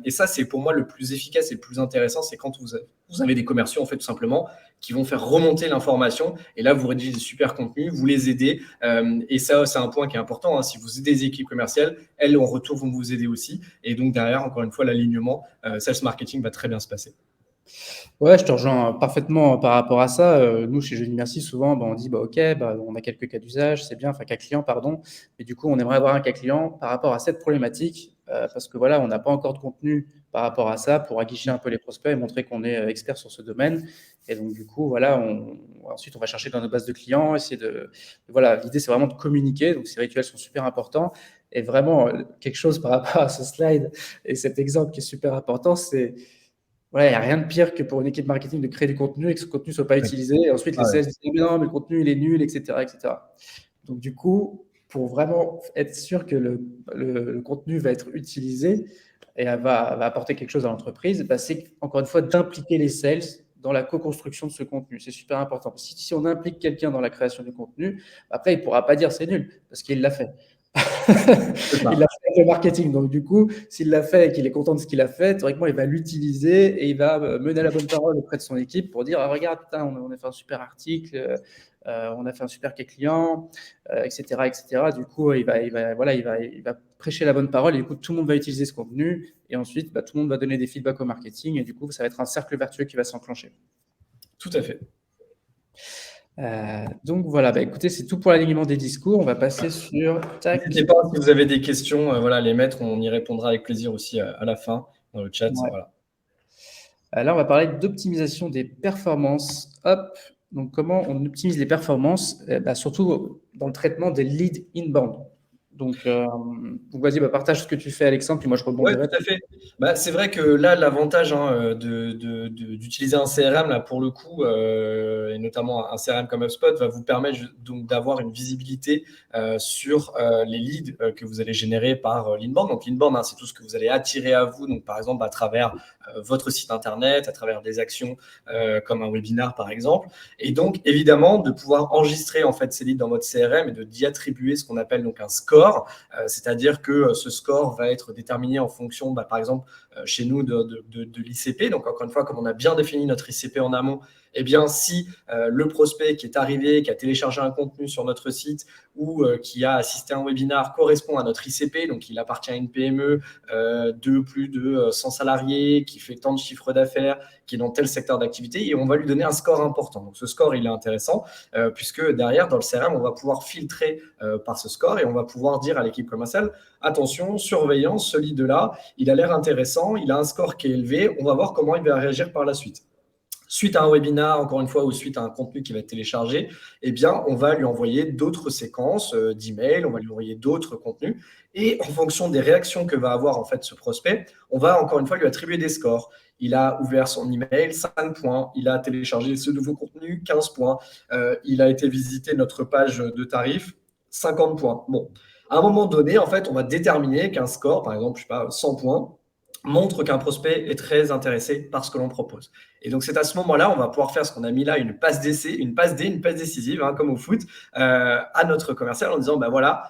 [SPEAKER 2] et ça c'est pour moi le plus efficace et le plus intéressant, c'est quand vous avez des commerciaux en fait tout simplement qui vont faire remonter l'information, et là vous rédigez des super contenus, vous les aidez, et ça c'est un point qui est important, hein. Si vous aidez les équipes commerciales, elles en retour vont vous aider aussi, et donc derrière encore une fois l'alignement sales marketing va très bien se passer.
[SPEAKER 1] Ouais, je te rejoins parfaitement par rapport à ça. Nous, chez Jeudi Merci, souvent, on dit OK, on a quelques cas d'usage, c'est bien, enfin cas client, pardon. Mais du coup, on aimerait avoir un cas client par rapport à cette problématique, parce que voilà, on n'a pas encore de contenu par rapport à ça pour aguicher un peu les prospects et montrer qu'on est expert sur ce domaine. Et donc, du coup, voilà, ensuite, on va chercher dans nos bases de clients, essayer voilà, l'idée, c'est vraiment de communiquer. Donc, ces rituels sont super importants. Et vraiment, quelque chose par rapport à ce slide et cet exemple qui est super important, c'est voilà, il n'y a rien de pire que pour une équipe marketing de créer du contenu et que ce contenu ne soit pas utilisé. Et ensuite, les sales disent mais non, mais le contenu, il est nul, etc., etc. Donc, du coup, pour vraiment être sûr que le contenu va être utilisé et va apporter quelque chose à l'entreprise, c'est encore une fois d'impliquer les sales dans la co-construction de ce contenu. C'est super important. Si on implique quelqu'un dans la création du contenu, après, il ne pourra pas dire c'est nul parce qu'il l'a fait. Il a fait avec le marketing. Donc, du coup, s'il l'a fait et qu'il est content de ce qu'il a fait, théoriquement, il va l'utiliser et il va mener la bonne parole auprès de son équipe pour dire regarde, putain, on a fait un super article, on a fait un super cas client, etc., etc. Du coup, il va prêcher la bonne parole et du coup, tout le monde va utiliser ce contenu et ensuite, tout le monde va donner des feedbacks au marketing et du coup, ça va être un cercle vertueux qui va s'enclencher.
[SPEAKER 2] Tout à fait.
[SPEAKER 1] Donc voilà, écoutez, c'est tout pour l'alignement des discours. On va passer sur.
[SPEAKER 2] N'hésitez pas, si vous avez des questions, les mettre, on y répondra avec plaisir aussi à la fin dans le chat.
[SPEAKER 1] Ouais.
[SPEAKER 2] Voilà.
[SPEAKER 1] Là, on va parler d'optimisation des performances. Hop, donc comment on optimise les performances, surtout dans le traitement des leads inbound. Donc vas-y, partage ce que tu fais, Alexandre, puis moi je rebondirai.
[SPEAKER 2] Oui, tout à fait. C'est vrai que là, l'avantage d'utiliser un CRM, là, pour le coup, et notamment un CRM comme HubSpot, va vous permettre donc d'avoir une visibilité sur les leads que vous allez générer par l'inbound. Donc l'inbound, c'est tout ce que vous allez attirer à vous, donc par exemple à travers votre site internet, à travers des actions comme un webinar par exemple. Et donc évidemment de pouvoir enregistrer en fait ces leads dans votre CRM et d'y attribuer ce qu'on appelle donc un score, c'est-à-dire que ce score va être déterminé en fonction, par exemple, chez nous, de l'ICP. Donc, encore une fois, comme on a bien défini notre ICP en amont, eh bien, si le prospect qui est arrivé, qui a téléchargé un contenu sur notre site ou qui a assisté à un webinar correspond à notre ICP, donc il appartient à une PME de plus de 100 salariés, qui fait tant de chiffres d'affaires, qui est dans tel secteur d'activité, et on va lui donner un score important. Donc, ce score, il est intéressant puisque derrière, dans le CRM, on va pouvoir filtrer par ce score et on va pouvoir pouvoir dire à l'équipe commerciale, attention, surveillance, ce lead-là, il a l'air intéressant, il a un score qui est élevé, on va voir comment il va réagir par la suite. Suite à un webinar, encore une fois, ou suite à un contenu qui va être téléchargé, eh bien, on va lui envoyer d'autres séquences d'emails, on va lui envoyer d'autres contenus. Et en fonction des réactions que va avoir en fait ce prospect, on va encore une fois lui attribuer des scores. Il a ouvert son email, 5 points. Il a téléchargé ce nouveau contenu, 15 points. Il a été visiter notre page de tarifs, 50 points. Bon, à un moment donné, en fait, on va déterminer qu'un score, par exemple, je sais pas, 100 points, montre qu'un prospect est très intéressé par ce que l'on propose. Et donc, c'est à ce moment-là, on va pouvoir faire ce qu'on a mis là, une passe d'essai, une passe D, une passe décisive, hein, comme au foot, à notre commercial en disant, ben voilà,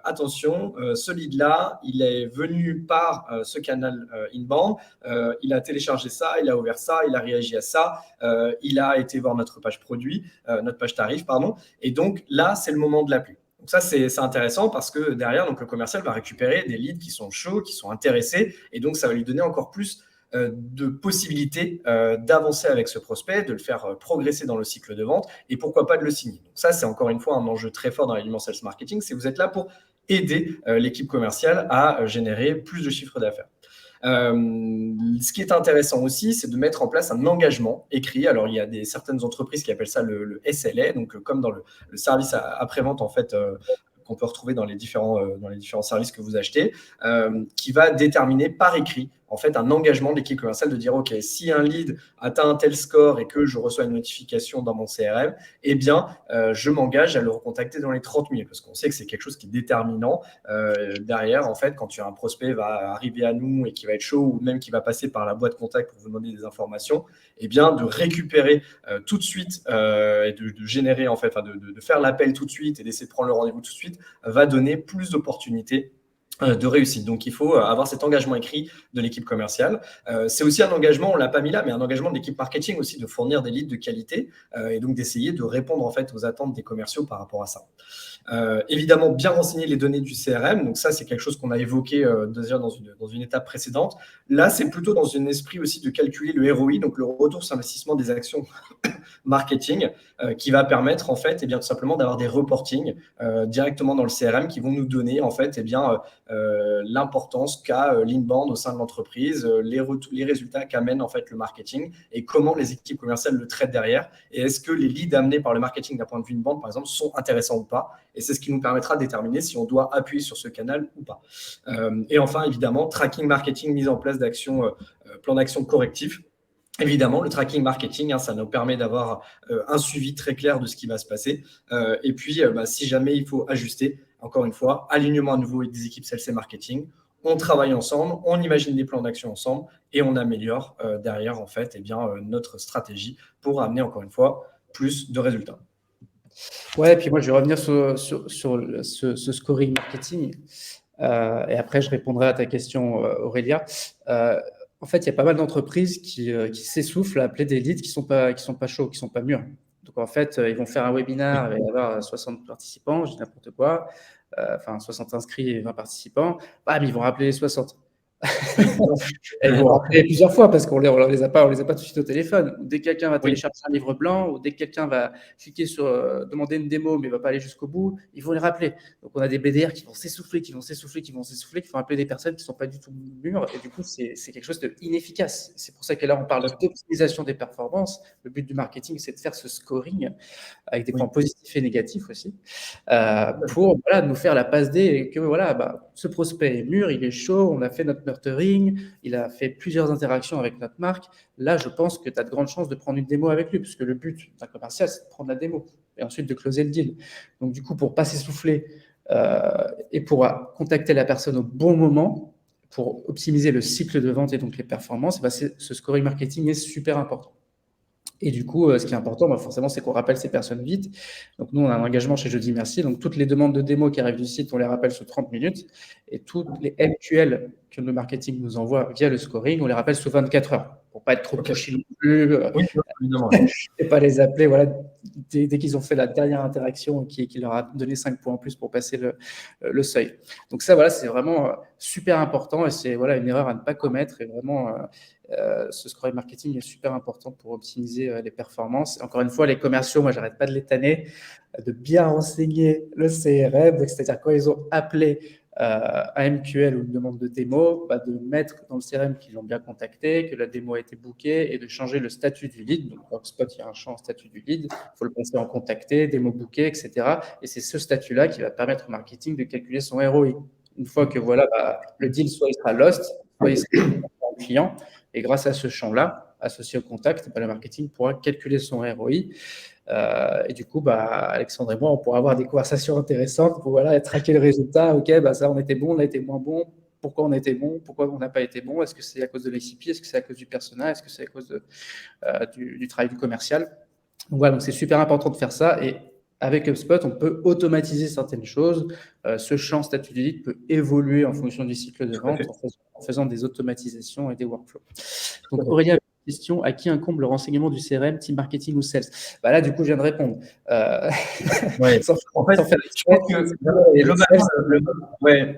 [SPEAKER 2] attention, ce lead-là, il est venu par ce canal inbound, il a téléchargé ça, il a ouvert ça, il a réagi à ça, il a été voir notre page produit, notre page tarif, pardon. Et donc, là, c'est le moment de l'appui. Donc ça, c'est intéressant parce que derrière, donc, le commercial va récupérer des leads qui sont chauds, qui sont intéressés, et donc ça va lui donner encore plus de possibilités d'avancer avec ce prospect, de le faire progresser dans le cycle de vente, et pourquoi pas de le signer. Donc ça, c'est encore une fois un enjeu très fort dans l'élément sales marketing, c'est que vous êtes là pour aider l'équipe commerciale à générer plus de chiffre d'affaires. Ce qui est intéressant aussi, c'est de mettre en place un engagement écrit. Alors, il y a certaines entreprises qui appellent ça le SLA, donc comme dans le service après-vente, en fait, qu'on peut retrouver dans les différents services que vous achetez, qui va déterminer par écrit en fait un engagement de l'équipe commerciale de dire ok, si un lead atteint un tel score et que je reçois une notification dans mon CRM, eh bien je m'engage à le recontacter dans les 30 minutes parce qu'on sait que c'est quelque chose qui est déterminant derrière. En fait, quand tu as un prospect va arriver à nous et qui va être chaud ou même qui va passer par la boîte contact pour vous demander des informations, eh bien de récupérer tout de suite et de générer en fait, de faire l'appel tout de suite et d'essayer de prendre le rendez-vous tout de suite va donner plus d'opportunités de réussite. Donc, il faut avoir cet engagement écrit de l'équipe commerciale. C'est aussi un engagement, on ne l'a pas mis là, mais un engagement de l'équipe marketing aussi de fournir des leads de qualité et donc d'essayer de répondre en fait aux attentes des commerciaux par rapport à ça. Évidemment, bien renseigner les données du CRM. Donc ça, c'est quelque chose qu'on a évoqué déjà dans une étape précédente. Là, c'est plutôt dans un esprit aussi de calculer le ROI, donc le retour sur investissement des actions marketing, qui va permettre en fait, tout simplement d'avoir des reportings directement dans le CRM qui vont nous donner en fait, l'importance qu'a l'inbound au sein de l'entreprise, les résultats qu'amène en fait le marketing et comment les équipes commerciales le traitent derrière. Et est-ce que les leads amenés par le marketing d'un point de vue inbound, par exemple, sont intéressants ou pas? Et c'est ce qui nous permettra de déterminer si on doit appuyer sur ce canal ou pas. Et enfin, évidemment, tracking marketing, mise en place d'actions, plan d'action correctif. Évidemment, le tracking marketing, ça nous permet d'avoir un suivi très clair de ce qui va se passer. Et puis, si jamais il faut ajuster, encore une fois, alignement à nouveau avec des équipes sales et marketing, on travaille ensemble, on imagine des plans d'action ensemble et on améliore derrière en fait, notre stratégie pour amener encore une fois plus de résultats.
[SPEAKER 1] Ouais, et puis moi je vais revenir sur ce scoring marketing et après je répondrai à ta question, Aurélia. En fait, il y a pas mal d'entreprises qui s'essoufflent à appeler des leads qui sont pas chauds, qui sont pas mûrs. Donc en fait, ils vont faire un webinar, il va y avoir 60 participants, je dis n'importe quoi, 60 inscrits et 20 participants. Bam, ils vont rappeler les 60. Elles vont rappeler plusieurs fois parce qu'on les a pas tout de suite au téléphone. Dès que quelqu'un va télécharger un livre blanc ou dès que quelqu'un va cliquer sur demander une démo mais va pas aller jusqu'au bout, ils vont les rappeler. Donc on a des BDR qui vont s'essouffler, qui vont appeler des personnes qui sont pas du tout mûres et du coup c'est quelque chose d'inefficace. C'est pour ça que là on parle d'optimisation des performances. Le but du marketing c'est de faire ce scoring avec des points positifs et négatifs aussi pour nous faire la passe D et que ce prospect est mûr, il est chaud, on a fait notre nurturing, il a fait plusieurs interactions avec notre marque. Là, je pense que tu as de grandes chances de prendre une démo avec lui, parce que le but d'un commercial, c'est de prendre la démo et ensuite de closer le deal. Donc, du coup, pour ne pas s'essouffler et pour contacter la personne au bon moment, pour optimiser le cycle de vente et donc les performances, ce scoring marketing est super important. Et du coup, ce qui est important, forcément, c'est qu'on rappelle ces personnes vite. Donc, nous, on a un engagement chez Jeudi Merci. Donc, toutes les demandes de démo qui arrivent du site, on les rappelle sous 30 minutes. Et toutes les MQL que le marketing nous envoie via le scoring, on les rappelle sous 24 heures pour ne pas être trop pushy plus,
[SPEAKER 2] Oui, évidemment. Ouais.
[SPEAKER 1] et pas les appeler voilà, dès qu'ils ont fait la dernière interaction qui leur a donné 5 points en plus pour passer le seuil. Donc ça, voilà, c'est vraiment super important et c'est voilà, une erreur à ne pas commettre. Et vraiment, ce scoring marketing est super important pour optimiser les performances. Et encore une fois, les commerciaux, moi, j'arrête pas de les tanner, de bien renseigner le CRM. C'est-à-dire quand ils ont appelé un MQL ou une demande de démo, de mettre dans le CRM qu'ils l'ont bien contacté, que la démo a été bookée et de changer le statut du lead. Donc, dans HubSpot, il y a un champ statut du lead. Il faut le passer en contacté, démo bookée, etc. Et c'est ce statut-là qui va permettre au marketing de calculer son ROI. Une fois que voilà, le deal, soit il sera lost, soit il sera client. Et grâce à ce champ-là, associé au contact, le marketing pourra calculer son ROI. Et du coup, Alexandre et moi, on pourra avoir des conversations intéressantes pour voilà, traquer le résultat. OK, ça, on était bon, on a été moins bon. Pourquoi on a été bon? Pourquoi on n'a pas été bon? Est-ce que c'est à cause de l'ICP? Est-ce que c'est à cause du persona? Est-ce que c'est à cause du travail du commercial? Donc voilà, donc c'est super important de faire ça. Et avec HubSpot, on peut automatiser certaines choses. Ce champ statut du lead peut évoluer en fonction du cycle de vente en faisant des automatisations et des workflows. Donc Aurélien, question, à qui incombe le renseignement du CRM, team marketing ou sales? Là, du coup, je viens de répondre.
[SPEAKER 2] Ouais. En fait, je pense que globalement,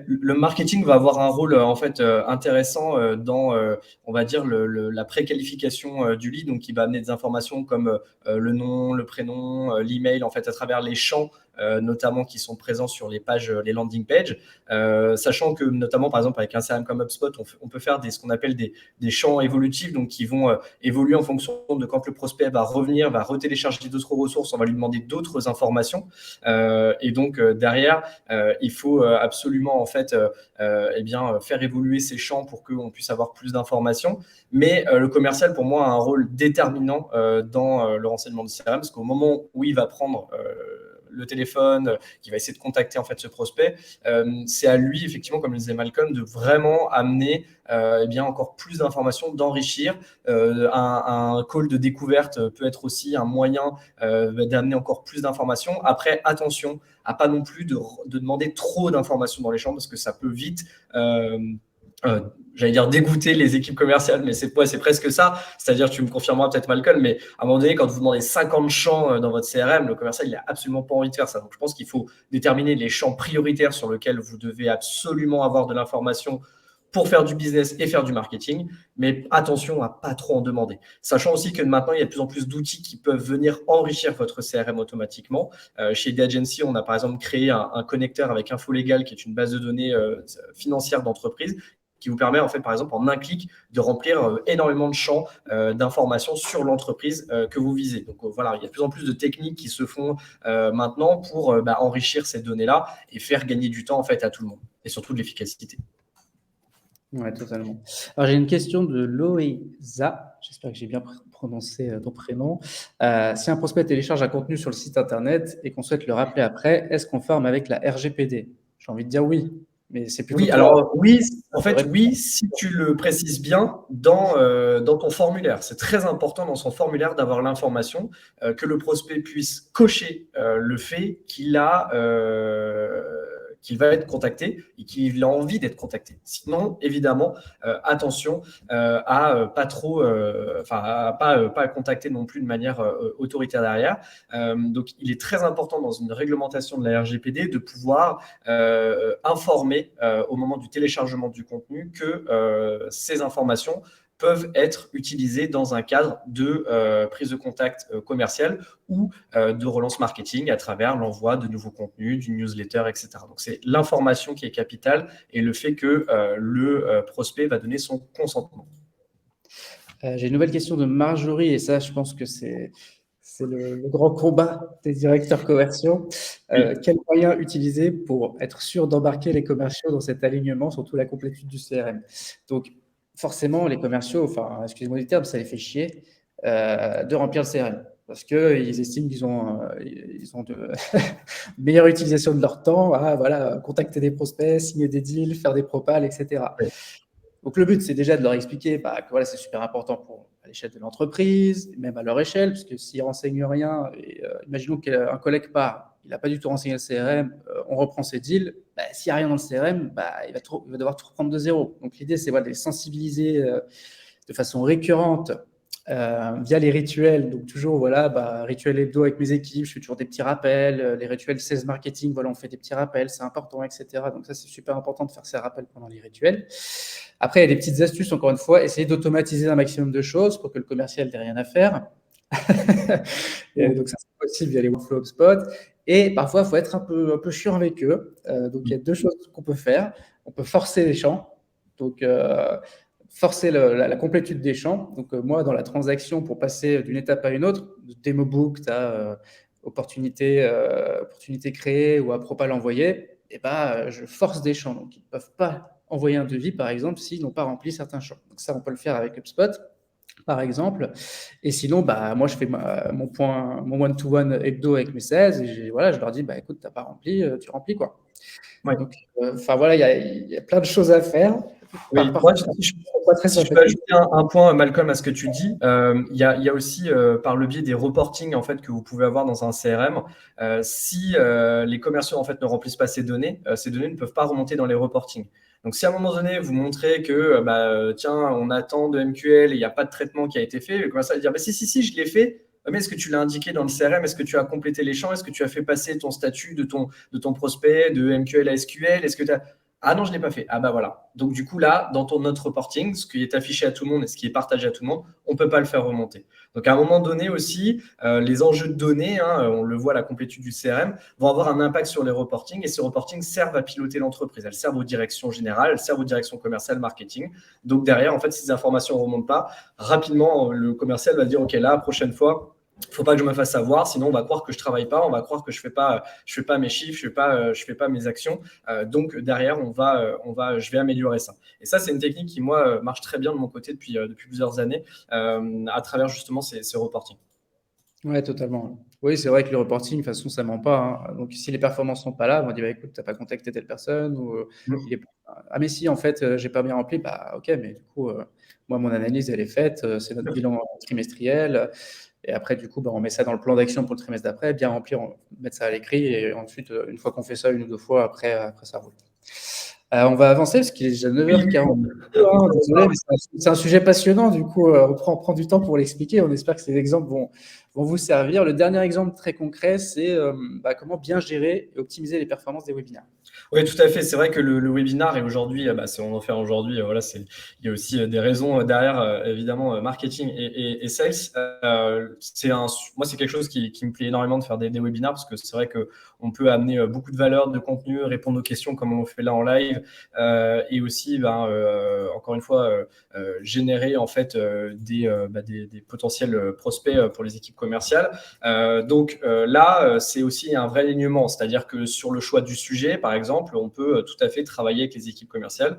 [SPEAKER 2] le marketing va avoir un rôle en fait intéressant dans, on va dire, la préqualification du lead, donc qui va amener des informations comme le nom, le prénom, l'email, en fait, à travers les champs notamment qui sont présents sur les pages, les landing pages, sachant que notamment par exemple avec un CRM comme HubSpot, on peut faire ce qu'on appelle des champs évolutifs, donc qui vont évoluer en fonction de quand le prospect va revenir, va retélécharger d'autres ressources, on va lui demander d'autres informations, et donc derrière, il faut absolument en fait faire évoluer ces champs pour qu'on puisse avoir plus d'informations. Mais le commercial, pour moi, a un rôle déterminant dans le renseignement du CRM, parce qu'au moment où il va prendre le téléphone, qui va essayer de contacter en fait ce prospect, c'est à lui effectivement, comme le disait Malcolm, de vraiment amener encore plus d'informations, d'enrichir. Un call de découverte peut être aussi un moyen d'amener encore plus d'informations. Après, attention à pas non plus de demander trop d'informations dans les champs, parce que ça peut vite j'allais dire dégoûter les équipes commerciales, mais c'est presque ça. C'est-à-dire, tu me confirmeras peut-être Malcolm, mais à un moment donné, quand vous demandez 50 champs dans votre CRM, le commercial, il n'a absolument pas envie de faire ça. Donc, je pense qu'il faut déterminer les champs prioritaires sur lesquels vous devez absolument avoir de l'information pour faire du business et faire du marketing, mais attention à pas trop en demander. Sachant aussi que maintenant, il y a de plus en plus d'outils qui peuvent venir enrichir votre CRM automatiquement. Chez ID Agency, on a par exemple créé un connecteur avec InfoLégal, qui est une base de données financière d'entreprise, qui vous permet, en fait, par exemple, en un clic, de remplir énormément de champs d'informations sur l'entreprise que vous visez. Donc voilà, il y a de plus en plus de techniques qui se font maintenant pour enrichir ces données-là et faire gagner du temps en fait à tout le monde, et surtout de l'efficacité.
[SPEAKER 1] Oui, totalement. Alors, j'ai une question de Loïsa. J'espère que j'ai bien prononcé ton prénom. Si un prospect télécharge un contenu sur le site internet et qu'on souhaite le rappeler après, est-ce conforme avec la RGPD? J'ai envie de dire oui, mais c'est plutôt.
[SPEAKER 2] Oui, alors oui, en fait, oui, si tu le précises bien dans ton formulaire. C'est très important dans son formulaire d'avoir l'information, que le prospect puisse cocher le fait qu'il va être contacté et qu'il a envie d'être contacté. Sinon, évidemment, attention à pas trop, à pas contacter non plus de manière autoritaire derrière. Donc, il est très important dans une réglementation de la RGPD de pouvoir informer au moment du téléchargement du contenu que ces informations peuvent être utilisées dans un cadre de prise de contact commercial ou de relance marketing à travers l'envoi de nouveaux contenus, d'une newsletter, etc. Donc, c'est l'information qui est capitale et le fait que le prospect va donner son consentement.
[SPEAKER 1] J'ai une nouvelle question de Marjorie, et ça, je pense que c'est le grand combat des directeurs commerciaux. Quels moyens utiliser pour être sûr d'embarquer les commerciaux dans cet alignement, surtout la complétude du CRM? Donc, forcément, les commerciaux, excusez-moi du terme, ça les fait chier de remplir le CRM, parce qu'ils estiment qu'ils ont de meilleure utilisation de leur temps à contacter des prospects, signer des deals, faire des propals, etc.
[SPEAKER 2] Oui.
[SPEAKER 1] Donc, le but, c'est déjà de leur expliquer que voilà, c'est super important à l'échelle de l'entreprise, même à leur échelle, parce que s'ils ne renseignent rien, et imaginons qu'un collègue part, il n'a pas du tout renseigné le CRM, on reprend ses deals, s'il n'y a rien dans le CRM, il va devoir tout reprendre de zéro. Donc, l'idée, c'est de les sensibiliser de façon récurrente via les rituels. Donc toujours, voilà, rituel hebdo avec mes équipes, je fais toujours des petits rappels. Les rituels sales marketing, voilà, on fait des petits rappels, c'est important, etc. Donc ça, c'est super important de faire ces rappels pendant les rituels. Après, il y a des petites astuces, encore une fois, essayer d'automatiser un maximum de choses pour que le commercial n'ait rien à faire. Donc ça, c'est possible via les workflows HubSpot. Et parfois, il faut être un peu chiant avec eux. Donc il y a deux choses qu'on peut faire. On peut forcer les champs. Donc, forcer la complétude des champs. Donc, moi, dans la transaction, pour passer d'une étape à une autre, de démo book, tu as opportunité créée ou à propos l'envoyer, et je force des champs. Donc, ils ne peuvent pas envoyer un devis, par exemple, s'ils n'ont pas rempli certains champs. Donc, ça, on peut le faire avec HubSpot, par exemple. Et sinon, moi, je fais mon one-to-one hebdo avec mes sales et je leur dis, écoute, tu n'as pas rempli, tu remplis quoi.
[SPEAKER 2] Ouais.
[SPEAKER 1] Donc, voilà, il y a plein de choses à faire.
[SPEAKER 2] Oui, moi, si je peux ajouter un point, Malcolm, à ce que tu dis, il y a aussi, par le biais des reportings en fait, que vous pouvez avoir dans un CRM, si les commerciaux en fait, ne remplissent pas ces données ne peuvent pas remonter dans les reportings. Donc, si à un moment donné, vous montrez que, tiens, on attend de MQL et il n'y a pas de traitement qui a été fait, le commercial va dire, si, je l'ai fait. Mais est-ce que tu l'as indiqué dans le CRM? Est-ce que tu as complété les champs? Est-ce que tu as fait passer ton statut de ton prospect de MQL à SQL? Est-ce que tu as... Ah non, je ne l'ai pas fait. Ah voilà. Donc du coup, là, dans notre reporting, ce qui est affiché à tout le monde et ce qui est partagé à tout le monde, on ne peut pas le faire remonter. Donc à un moment donné aussi, les enjeux de données, on le voit, la complétude du CRM, vont avoir un impact sur les reportings et ces reportings servent à piloter l'entreprise. Elles servent aux directions générales, elles servent aux directions commerciales, marketing. Donc derrière, en fait, si ces informations ne remontent pas, rapidement, le commercial va dire, OK, là, prochaine fois, il ne faut pas que je me fasse savoir, sinon on va croire que je ne travaille pas, on va croire que je ne fais pas mes chiffres, je ne fais pas mes actions. Donc derrière, je vais améliorer ça. Et ça, c'est une technique qui, moi, marche très bien de mon côté depuis plusieurs années à travers justement ces reportings.
[SPEAKER 1] Ouais, totalement. Oui, c'est vrai que le reporting, de toute façon, ça ne ment pas. Donc, si les performances ne sont pas là, on va dire, écoute, tu n'as pas contacté telle personne. Ou, ah, mais si, en fait, j'ai pas bien rempli. Ok, mais du coup, moi, mon analyse, elle est faite. C'est notre bilan trimestriel. Et après, du coup, on met ça dans le plan d'action pour le trimestre d'après, bien remplir, mettre ça à l'écrit. Et ensuite, une fois qu'on fait ça une ou deux fois, après ça roule. On va avancer parce qu'il est déjà 9h42. Désolé, mais c'est un sujet passionnant. Du coup, on prend du temps pour l'expliquer. On espère que ces exemples vont vous servir. Le dernier exemple très concret, c'est comment bien gérer et optimiser les performances des webinaires.
[SPEAKER 2] Oui, tout à fait. C'est vrai que le webinar est aujourd'hui, si on en fait aujourd'hui, voilà, il y a aussi des raisons derrière, évidemment, marketing et sales. Moi, c'est quelque chose qui me plaît énormément de faire des webinars parce que c'est vrai qu'on peut amener beaucoup de valeur, de contenu, répondre aux questions comme on le fait là en live et aussi, encore une fois, générer en fait des potentiels prospects pour les équipes commerciales. Donc là, c'est aussi un vrai alignement, c'est-à-dire que sur le choix du sujet, par exemple, on peut tout à fait travailler avec les équipes commerciales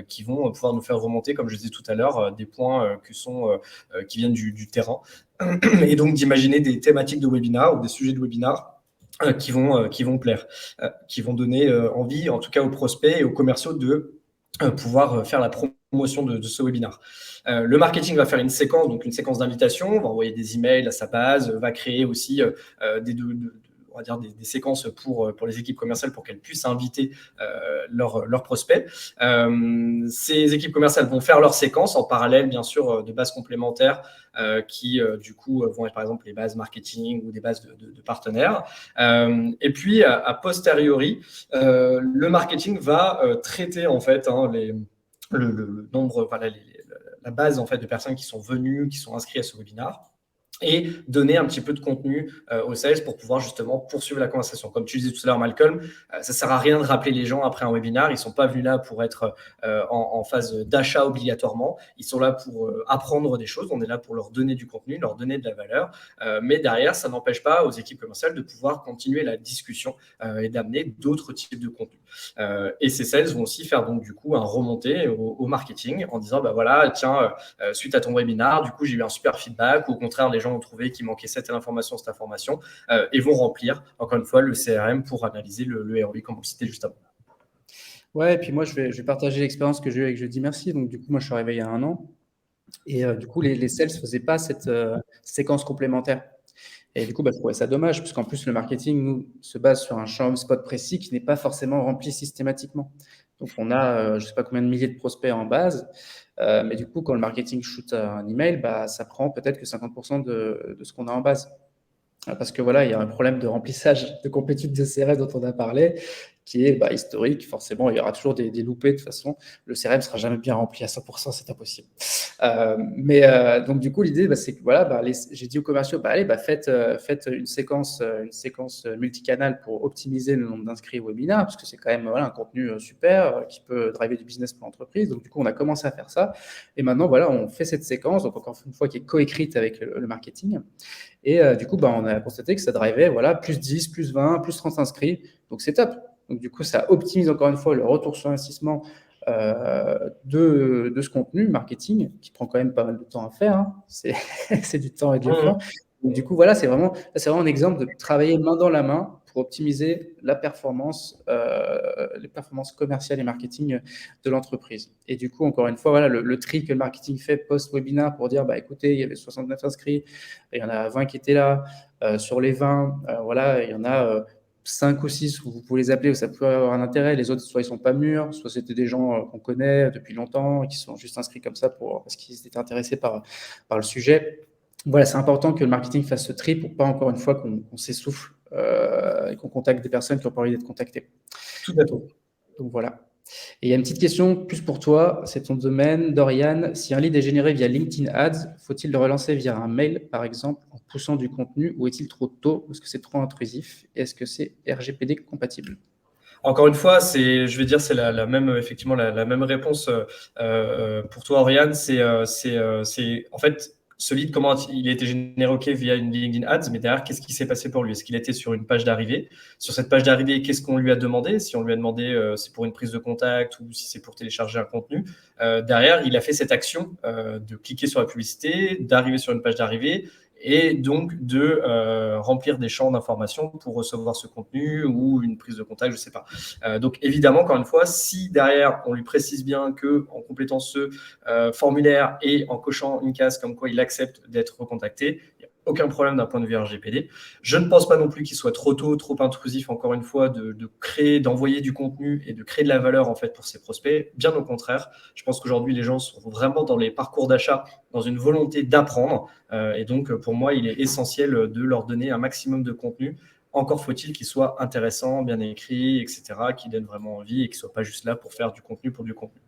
[SPEAKER 2] qui vont pouvoir nous faire remonter, comme je disais tout à l'heure, des points qui viennent du terrain. Et donc d'imaginer des thématiques de webinar ou des sujets de webinar qui vont plaire, qui vont donner envie, en tout cas aux prospects et aux commerciaux de pouvoir faire la promotion de ce webinar. Le marketing va faire une séquence d'invitation, va envoyer des emails à sa base, va créer aussi on va dire des séquences pour les équipes commerciales pour qu'elles puissent inviter leurs prospects. Ces équipes commerciales vont faire leurs séquences en parallèle, bien sûr, de bases complémentaires qui, du coup, vont être par exemple les bases marketing ou des bases de partenaires. Et puis, a posteriori, le marketing va traiter en fait le nombre, la base en fait de personnes qui sont venues, qui sont inscrites à ce webinaire et donner un petit peu de contenu aux sales pour pouvoir justement poursuivre la conversation. Comme tu disais tout à l'heure, Malcolm, ça ne sert à rien de rappeler les gens après un webinaire. Ils ne sont pas venus là pour être en phase d'achat obligatoirement. Ils sont là pour apprendre des choses. On est là pour leur donner du contenu, leur donner de la valeur. Mais derrière, ça n'empêche pas aux équipes commerciales de pouvoir continuer la discussion et d'amener d'autres types de contenus. Et ces sales vont aussi faire donc du coup un remonté au marketing en disant voilà, tiens, suite à ton webinaire, du coup j'ai eu un super feedback, ou au contraire les gens ont trouvé qu'il manquait cette information et vont remplir encore une fois le CRM pour analyser le ROI comme on le citait juste avant.
[SPEAKER 1] Ouais, et puis moi je vais partager l'expérience que j'ai eue avec Jeudi Merci. Donc du coup moi je suis arrivé il y a 1 an et du coup les sales ne faisaient pas cette séquence complémentaire. Et du coup, je trouvais ça dommage, puisqu'en plus, le marketing, nous, se base sur un champ HubSpot précis qui n'est pas forcément rempli systématiquement. Donc, on a, je ne sais pas combien de milliers de prospects en base, mais du coup, quand le marketing shoot un email, bah, ça prend peut-être que 50% de ce qu'on a en base. Parce que voilà, il y a un problème de remplissage de complétude de CRM dont on a parlé, qui est historique. Forcément, il y aura toujours des loupés de toute façon. Le CRM ne sera jamais bien rempli à 100%, c'est impossible. Donc du coup, l'idée, c'est que voilà, j'ai dit aux commerciaux, allez, faites une séquence multicanal pour optimiser le nombre d'inscrits au webinar, parce que c'est quand même un contenu super qui peut driver du business pour l'entreprise. Donc du coup, on a commencé à faire ça. Et maintenant, voilà, on fait cette séquence, donc encore une fois, qui est coécrite avec le marketing. Et du coup, on a constaté que ça drivait plus 10, plus 20, plus 30 inscrits. Donc, c'est top. Donc, du coup, ça optimise encore une fois le retour sur investissement de ce contenu marketing qui prend quand même pas mal de temps à faire. Hein. C'est du temps et de l'effort. Donc, du coup, voilà, c'est vraiment un exemple de travailler main dans la main pour optimiser les performances commerciales et marketing de l'entreprise. Et du coup, encore une fois, voilà, le tri que le marketing fait post-webinar pour dire, écoutez, il y avait 69 inscrits, et il y en a 20 qui étaient là. Sur les 20, voilà, il y en a 5 ou 6 où vous pouvez les appeler, où ça peut avoir un intérêt. Les autres, soit ils sont pas mûrs, soit c'était des gens qu'on connaît depuis longtemps et qui sont juste inscrits comme ça parce qu'ils étaient intéressés par le sujet. Voilà, c'est important que le marketing fasse ce tri pour pas encore une fois qu'on s'essouffle et qu'on contacte des personnes qui n'ont pas envie d'être contactées.
[SPEAKER 2] Tout à fait.
[SPEAKER 1] Donc voilà. Et il y a une petite question plus pour toi, c'est ton domaine, Dorian. Si un lead est généré via LinkedIn Ads, faut-il le relancer via un mail, par exemple, en poussant du contenu, ou est-il trop tôt? Est-ce que c'est trop intrusif? Et est-ce que c'est RGPD compatible?
[SPEAKER 2] Encore une fois, je vais dire, c'est la même, effectivement, la même réponse pour toi, Oriane. C'est en fait, ce lead, comment il a été généré via une LinkedIn Ads, mais derrière, qu'est-ce qui s'est passé pour lui? Est-ce qu'il était sur une page d'arrivée? Sur cette page d'arrivée, qu'est-ce qu'on lui a demandé? Si on lui a demandé c'est pour une prise de contact ou si c'est pour télécharger un contenu. Derrière, il a fait cette action de cliquer sur la publicité, d'arriver sur une page d'arrivée, et donc de remplir des champs d'information pour recevoir ce contenu ou une prise de contact, je ne sais pas. Donc évidemment, encore une fois, si derrière on lui précise bien que en complétant ce formulaire et en cochant une case comme quoi il accepte d'être recontacté, il n'y a aucun problème d'un point de vue RGPD. Je ne pense pas non plus qu'il soit trop tôt, trop intrusif, encore une fois, de créer, d'envoyer du contenu et de créer de la valeur en fait pour ses prospects. Bien au contraire, je pense qu'aujourd'hui les gens sont vraiment dans les parcours d'achat, dans une volonté d'apprendre. Et donc, pour moi, il est essentiel de leur donner un maximum de contenu. Encore faut-il qu'il soit intéressant, bien écrit, etc., qui donne vraiment envie et qu'il ne soit pas juste là pour faire du contenu pour du contenu.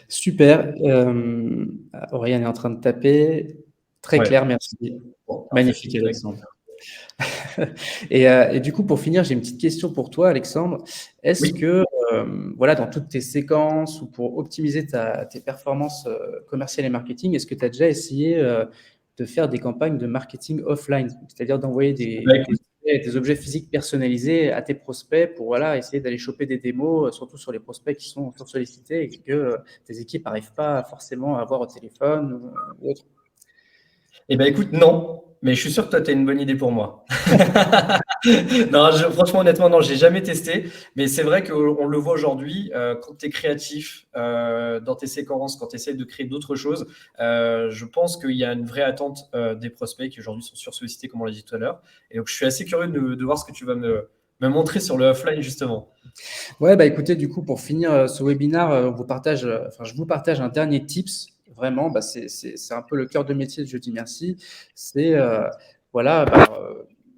[SPEAKER 1] Super. Oriane est en train de taper. Très clair, merci.
[SPEAKER 2] Bon,
[SPEAKER 1] magnifique, Alexandre. Et du coup, pour finir, j'ai une petite question pour toi, Alexandre. Est-ce que, voilà, dans toutes tes séquences ou pour optimiser tes performances commerciales et marketing, est-ce que tu as déjà essayé de faire des campagnes de marketing offline, c'est-à-dire d'envoyer des objets physiques personnalisés à tes prospects pour voilà, essayer d'aller choper des démos, surtout sur les prospects qui sont sollicités et que tes équipes n'arrivent pas forcément à avoir au téléphone ou autre?
[SPEAKER 2] Eh bien, écoute, non, mais je suis sûr que toi, tu as une bonne idée pour moi. Non, franchement, honnêtement, non, j'ai jamais testé, mais c'est vrai qu'on le voit aujourd'hui, quand tu es créatif dans tes séquences, quand tu essaies de créer d'autres choses, je pense qu'il y a une vraie attente des prospects qui aujourd'hui sont sursollicités, comme on l'a dit tout à l'heure. Et donc, je suis assez curieux de voir ce que tu vas me montrer sur le offline, justement.
[SPEAKER 1] Ouais, écoutez, du coup, pour finir ce webinaire, je vous partage un dernier tips. Vraiment, c'est un peu le cœur de métier de Jeudi Merci. C'est, voilà,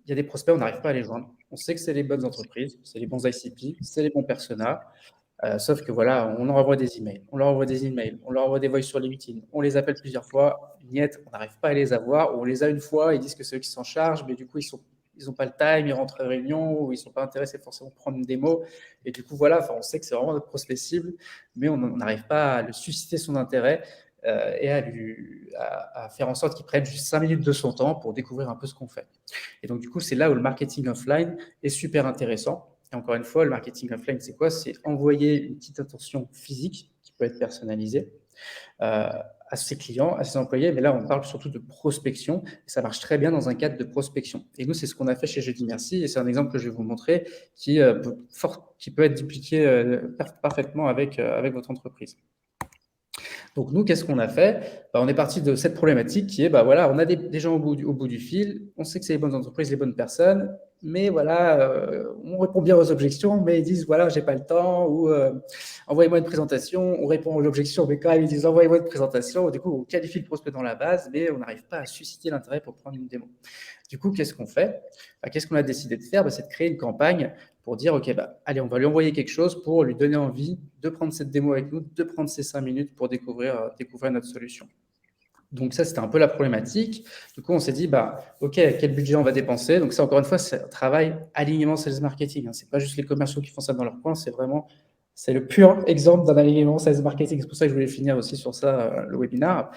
[SPEAKER 1] il y a des prospects, on n'arrive pas à les joindre. On sait que c'est les bonnes entreprises, c'est les bons ICP, c'est les bons personas. Sauf que voilà, on leur envoie des emails, on leur envoie des voice sur LinkedIn, on les appelle plusieurs fois, niet, on n'arrive pas à les avoir, ou on les a une fois, ils disent que c'est eux qui s'en chargent, mais du coup, ils n'ont pas le time, ils rentrent en réunion, ou ils ne sont pas intéressés forcément de prendre une démo. Et du coup, voilà, on sait que c'est vraiment notre prospect cible, mais on n'arrive pas à le susciter son intérêt et à faire en sorte qu'il prenne juste 5 minutes de son temps pour découvrir un peu ce qu'on fait. Et donc, du coup, c'est là où le marketing offline est super intéressant. Et encore une fois, le marketing offline, c'est quoi? C'est envoyer une petite attention physique qui peut être personnalisée à ses clients, à ses employés. Mais là, on parle surtout de prospection. Et ça marche très bien dans un cadre de prospection. Et nous, c'est ce qu'on a fait chez Jeudi Merci. Et c'est un exemple que je vais vous montrer qui peut être dupliqué parfaitement avec votre entreprise. Donc, nous, qu'est-ce qu'on a fait? On est parti de cette problématique qui est, voilà, on a des gens au bout du fil, on sait que c'est les bonnes entreprises, les bonnes personnes, mais voilà, on répond bien aux objections, mais ils disent, voilà, j'ai pas le temps, ou envoyez-moi une présentation, on répond aux objections, mais quand même, ils disent, envoyez-moi une présentation, du coup, on qualifie le prospect dans la base, mais on n'arrive pas à susciter l'intérêt pour prendre une démo. Du coup, qu'est-ce qu'on fait? Qu'est-ce qu'on a décidé de faire? C'est de créer une campagne pour dire, OK, allez, on va lui envoyer quelque chose pour lui donner envie de prendre cette démo avec nous, de prendre ces 5 minutes pour découvrir notre solution. Donc ça, c'était un peu la problématique. Du coup, on s'est dit, OK, quel budget on va dépenser? Donc ça, encore une fois, c'est un travail alignement sales marketing. Ce n'est pas juste les commerciaux qui font ça dans leur coin, c'est le pur exemple d'un alignement sales marketing. C'est pour ça que je voulais finir aussi sur ça, le webinaire.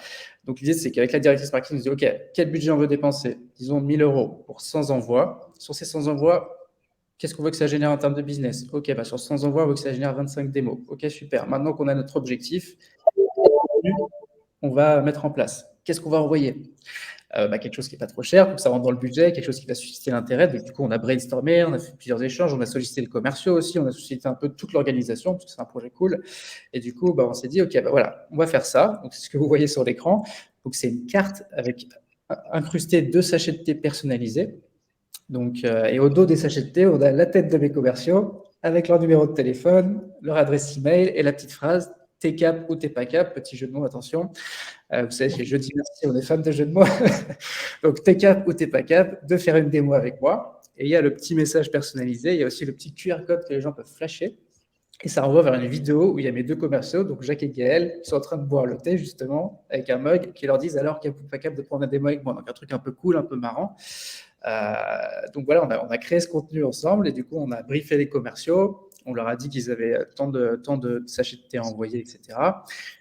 [SPEAKER 1] Donc l'idée, c'est qu'avec la directrice marketing, on se dit, OK, quel budget on veut dépenser? Disons 1 000 € pour 100 envois. Sur ces 100 envois, qu'est-ce qu'on veut que ça génère en termes de business? OK, sur 100 envois, on veut que ça génère 25 démos. OK, super. Maintenant qu'on a notre objectif, on va mettre en place. Qu'est-ce qu'on va envoyer? Quelque chose qui n'est pas trop cher, pour que ça rentre dans le budget, quelque chose qui va susciter l'intérêt. Donc, du coup, on a brainstormé, on a fait plusieurs échanges, on a sollicité le commerciaux aussi, on a sollicité un peu toute l'organisation, parce que c'est un projet cool. Et du coup, on s'est dit, OK, voilà, on va faire ça. Donc, c'est ce que vous voyez sur l'écran. Donc, c'est une carte avec incrusté 2 sachets de thé personnalisés. Donc, et au dos des sachets de thé, on a la tête de mes commerciaux avec leur numéro de téléphone, leur adresse email et la petite phrase t'es cap ou t'es pas cap, petit jeu de mots, attention. Vous savez, c'est jeudi merci, on est fan de jeux de mots. Donc, t'es cap ou t'es pas cap de faire une démo avec moi. Et il y a le petit message personnalisé, il y a aussi le petit QR code que les gens peuvent flasher. Et ça renvoie vers une vidéo où il y a mes 2 commerciaux, donc Jacques et Gaël, qui sont en train de boire le thé, justement, avec un mug, qui leur disent alors cap ou pas cap de prendre une démo avec moi. Donc, un truc un peu cool, un peu marrant. Donc voilà, on a créé ce contenu ensemble et du coup, on a briefé les commerciaux. On leur a dit qu'ils avaient tant de sachets de thé à envoyer, etc.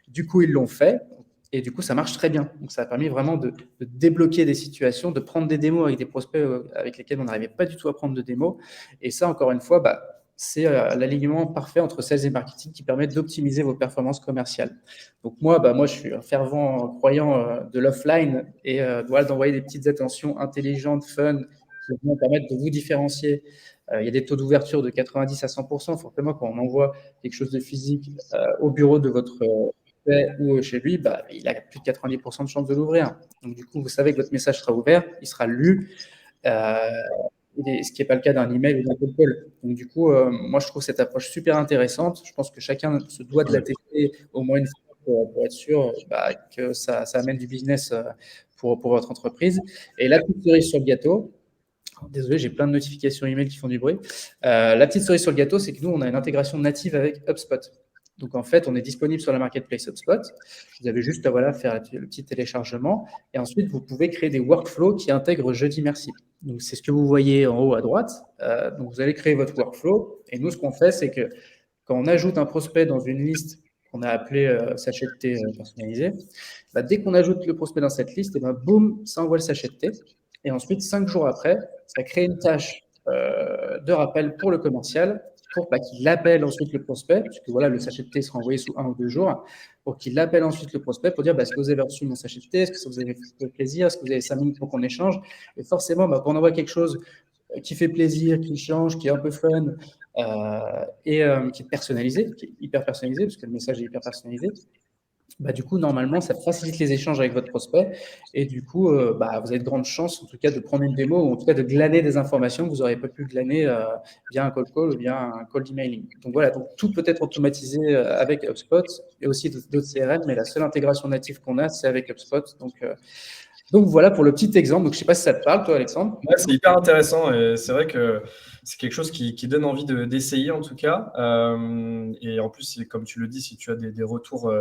[SPEAKER 1] Du coup, ils l'ont fait. Et du coup, ça marche très bien. Donc, ça a permis vraiment de débloquer des situations, de prendre des démos avec des prospects avec lesquels on n'arrivait pas du tout à prendre de démos. Et ça, encore une fois, c'est l'alignement parfait entre sales et marketing qui permet d'optimiser vos performances commerciales. Donc moi, je suis un fervent croyant de l'offline et d'envoyer des petites attentions intelligentes, fun, qui vont permettre de vous différencier. Il y a des taux d'ouverture de 90 à 100%. Forcément, quand on envoie quelque chose de physique au bureau de votre ou chez lui, il a plus de 90% de chances de l'ouvrir. Donc du coup, vous savez que votre message sera ouvert, il sera lu. Ce qui n'est pas le cas d'un email ou d'un cold call. Donc, du coup, moi, je trouve cette approche super intéressante. Je pense que chacun se doit de la tester au moins une fois pour être sûr que ça amène du business pour votre entreprise. Et la petite cerise sur le gâteau, désolé, j'ai plein de notifications email qui font du bruit. La petite cerise sur le gâteau, c'est que nous, on a une intégration native avec HubSpot. Donc, en fait, on est disponible sur la marketplace HubSpot. Vous avez juste à faire le petit téléchargement. Et ensuite, vous pouvez créer des workflows qui intègrent Jeudi Merci. Donc, c'est ce que vous voyez en haut à droite. Donc, vous allez créer votre workflow. Et nous, ce qu'on fait, c'est que quand on ajoute un prospect dans une liste qu'on a appelée sachet de thé personnalisé, dès qu'on ajoute le prospect dans cette liste, et boum, ça envoie le sachet de thé. Et ensuite, 5 jours après, ça crée une tâche de rappel pour le commercial pour qu'il appelle ensuite le prospect, puisque voilà, le sachet de thé sera envoyé sous 1 ou 2 jours, pour qu'il appelle ensuite le prospect pour dire est-ce que vous avez reçu mon sachet de thé, est-ce que ça vous avez fait plaisir, est-ce que vous avez 5 minutes pour qu'on échange. Et forcément, quand on envoie quelque chose qui fait plaisir, qui change, qui est un peu fun et qui est personnalisé, qui est hyper personnalisé, parce que le message est hyper personnalisé, du coup, normalement, ça facilite les échanges avec votre prospect et du coup, vous avez de grandes chances, en tout cas, de prendre une démo ou en tout cas de glaner des informations que vous n'aurez pas pu glaner via un cold call ou via un cold emailing. Donc voilà, tout peut être automatisé avec HubSpot et aussi d'autres CRM, mais la seule intégration native qu'on a, c'est avec HubSpot. Donc voilà pour le petit exemple. Donc je ne sais pas si ça te parle, toi, Alexandre.
[SPEAKER 2] Ouais, c'est hyper intéressant et c'est vrai que c'est quelque chose qui donne envie d'essayer en tout cas. Et en plus, comme tu le dis, si tu as des retours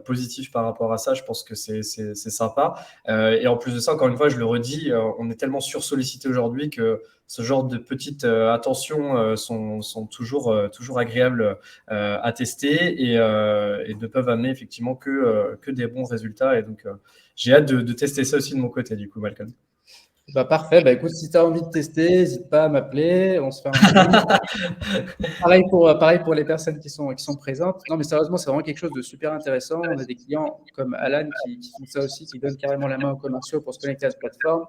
[SPEAKER 2] positifs par rapport à ça, je pense que c'est sympa. Et en plus de ça, encore une fois, je le redis, on est tellement sursollicité aujourd'hui que ce genre de petites attentions sont toujours agréables à tester et ne peuvent amener effectivement que des bons résultats. Et donc, j'ai hâte de tester ça aussi de mon côté, du coup, Malcolm.
[SPEAKER 1] Parfait. Écoute, si tu as envie de tester, n'hésite pas à m'appeler. On se fait un pareil pour les personnes qui sont présentes. Non, mais sérieusement, c'est vraiment quelque chose de super intéressant. On a des clients comme Alan qui font ça aussi, qui donnent carrément la main aux commerciaux pour se connecter à cette plateforme.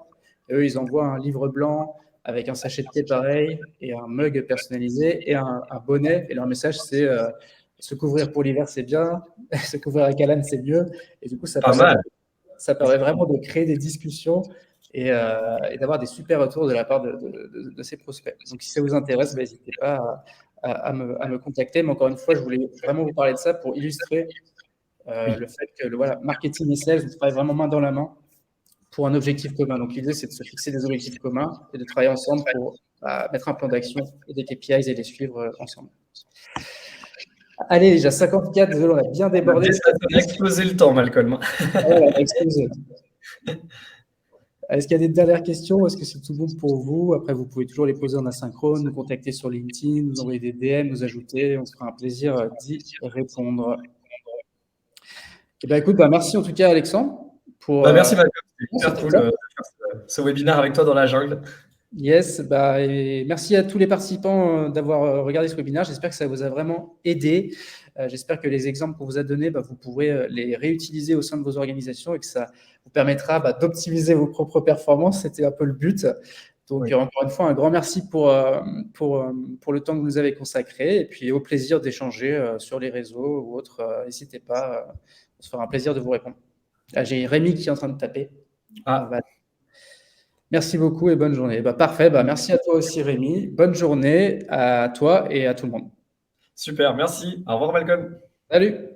[SPEAKER 1] Et eux, ils envoient un livre blanc avec un sachet de thé pareil et un mug personnalisé et un bonnet. Et leur message, c'est Se couvrir pour l'hiver, c'est bien. Se couvrir avec Alan, c'est mieux. Et du coup,
[SPEAKER 2] Pas mal.
[SPEAKER 1] Ça permet vraiment de créer des discussions et d'avoir des super retours de la part de ces prospects. Donc, si ça vous intéresse, n'hésitez pas à me contacter. Mais encore une fois, je voulais vraiment vous parler de ça pour illustrer le fait que marketing et sales, on travaille vraiment main dans la main pour un objectif commun. Donc, l'idée, c'est de se fixer des objectifs communs et de travailler ensemble pour mettre un plan d'action et des KPIs et les suivre ensemble. Allez, déjà 54, désolé, on a bien débordé.
[SPEAKER 2] On a explosé le temps, Malcolm.
[SPEAKER 1] Ouais, on a explosé. Est-ce qu'il y a des dernières questions? Est-ce que c'est tout bon pour vous? Après, vous pouvez toujours les poser en asynchrone, nous contacter sur LinkedIn, nous envoyer des DM, nous ajouter. On se fera un plaisir d'y répondre. Eh bien, écoute, merci en tout cas, Alexandre.
[SPEAKER 2] Merci, Malcolm. C'était super cool de faire ce webinaire avec toi dans la jungle.
[SPEAKER 1] Yes, et merci à tous les participants d'avoir regardé ce webinaire. J'espère que ça vous a vraiment aidé. J'espère que les exemples qu'on vous a donnés, vous pourrez les réutiliser au sein de vos organisations et que ça vous permettra d'optimiser vos propres performances. C'était un peu le but. Donc, encore une fois, un grand merci pour le temps que vous nous avez consacré et puis au plaisir d'échanger sur les réseaux ou autres. N'hésitez pas, on se fera un plaisir de vous répondre. Là, j'ai Rémi qui est en train de taper. Merci beaucoup et bonne journée. Parfait, merci à toi aussi Rémi. Bonne journée à toi et à tout le monde.
[SPEAKER 2] Super, merci. Au revoir Malcolm.
[SPEAKER 1] Salut.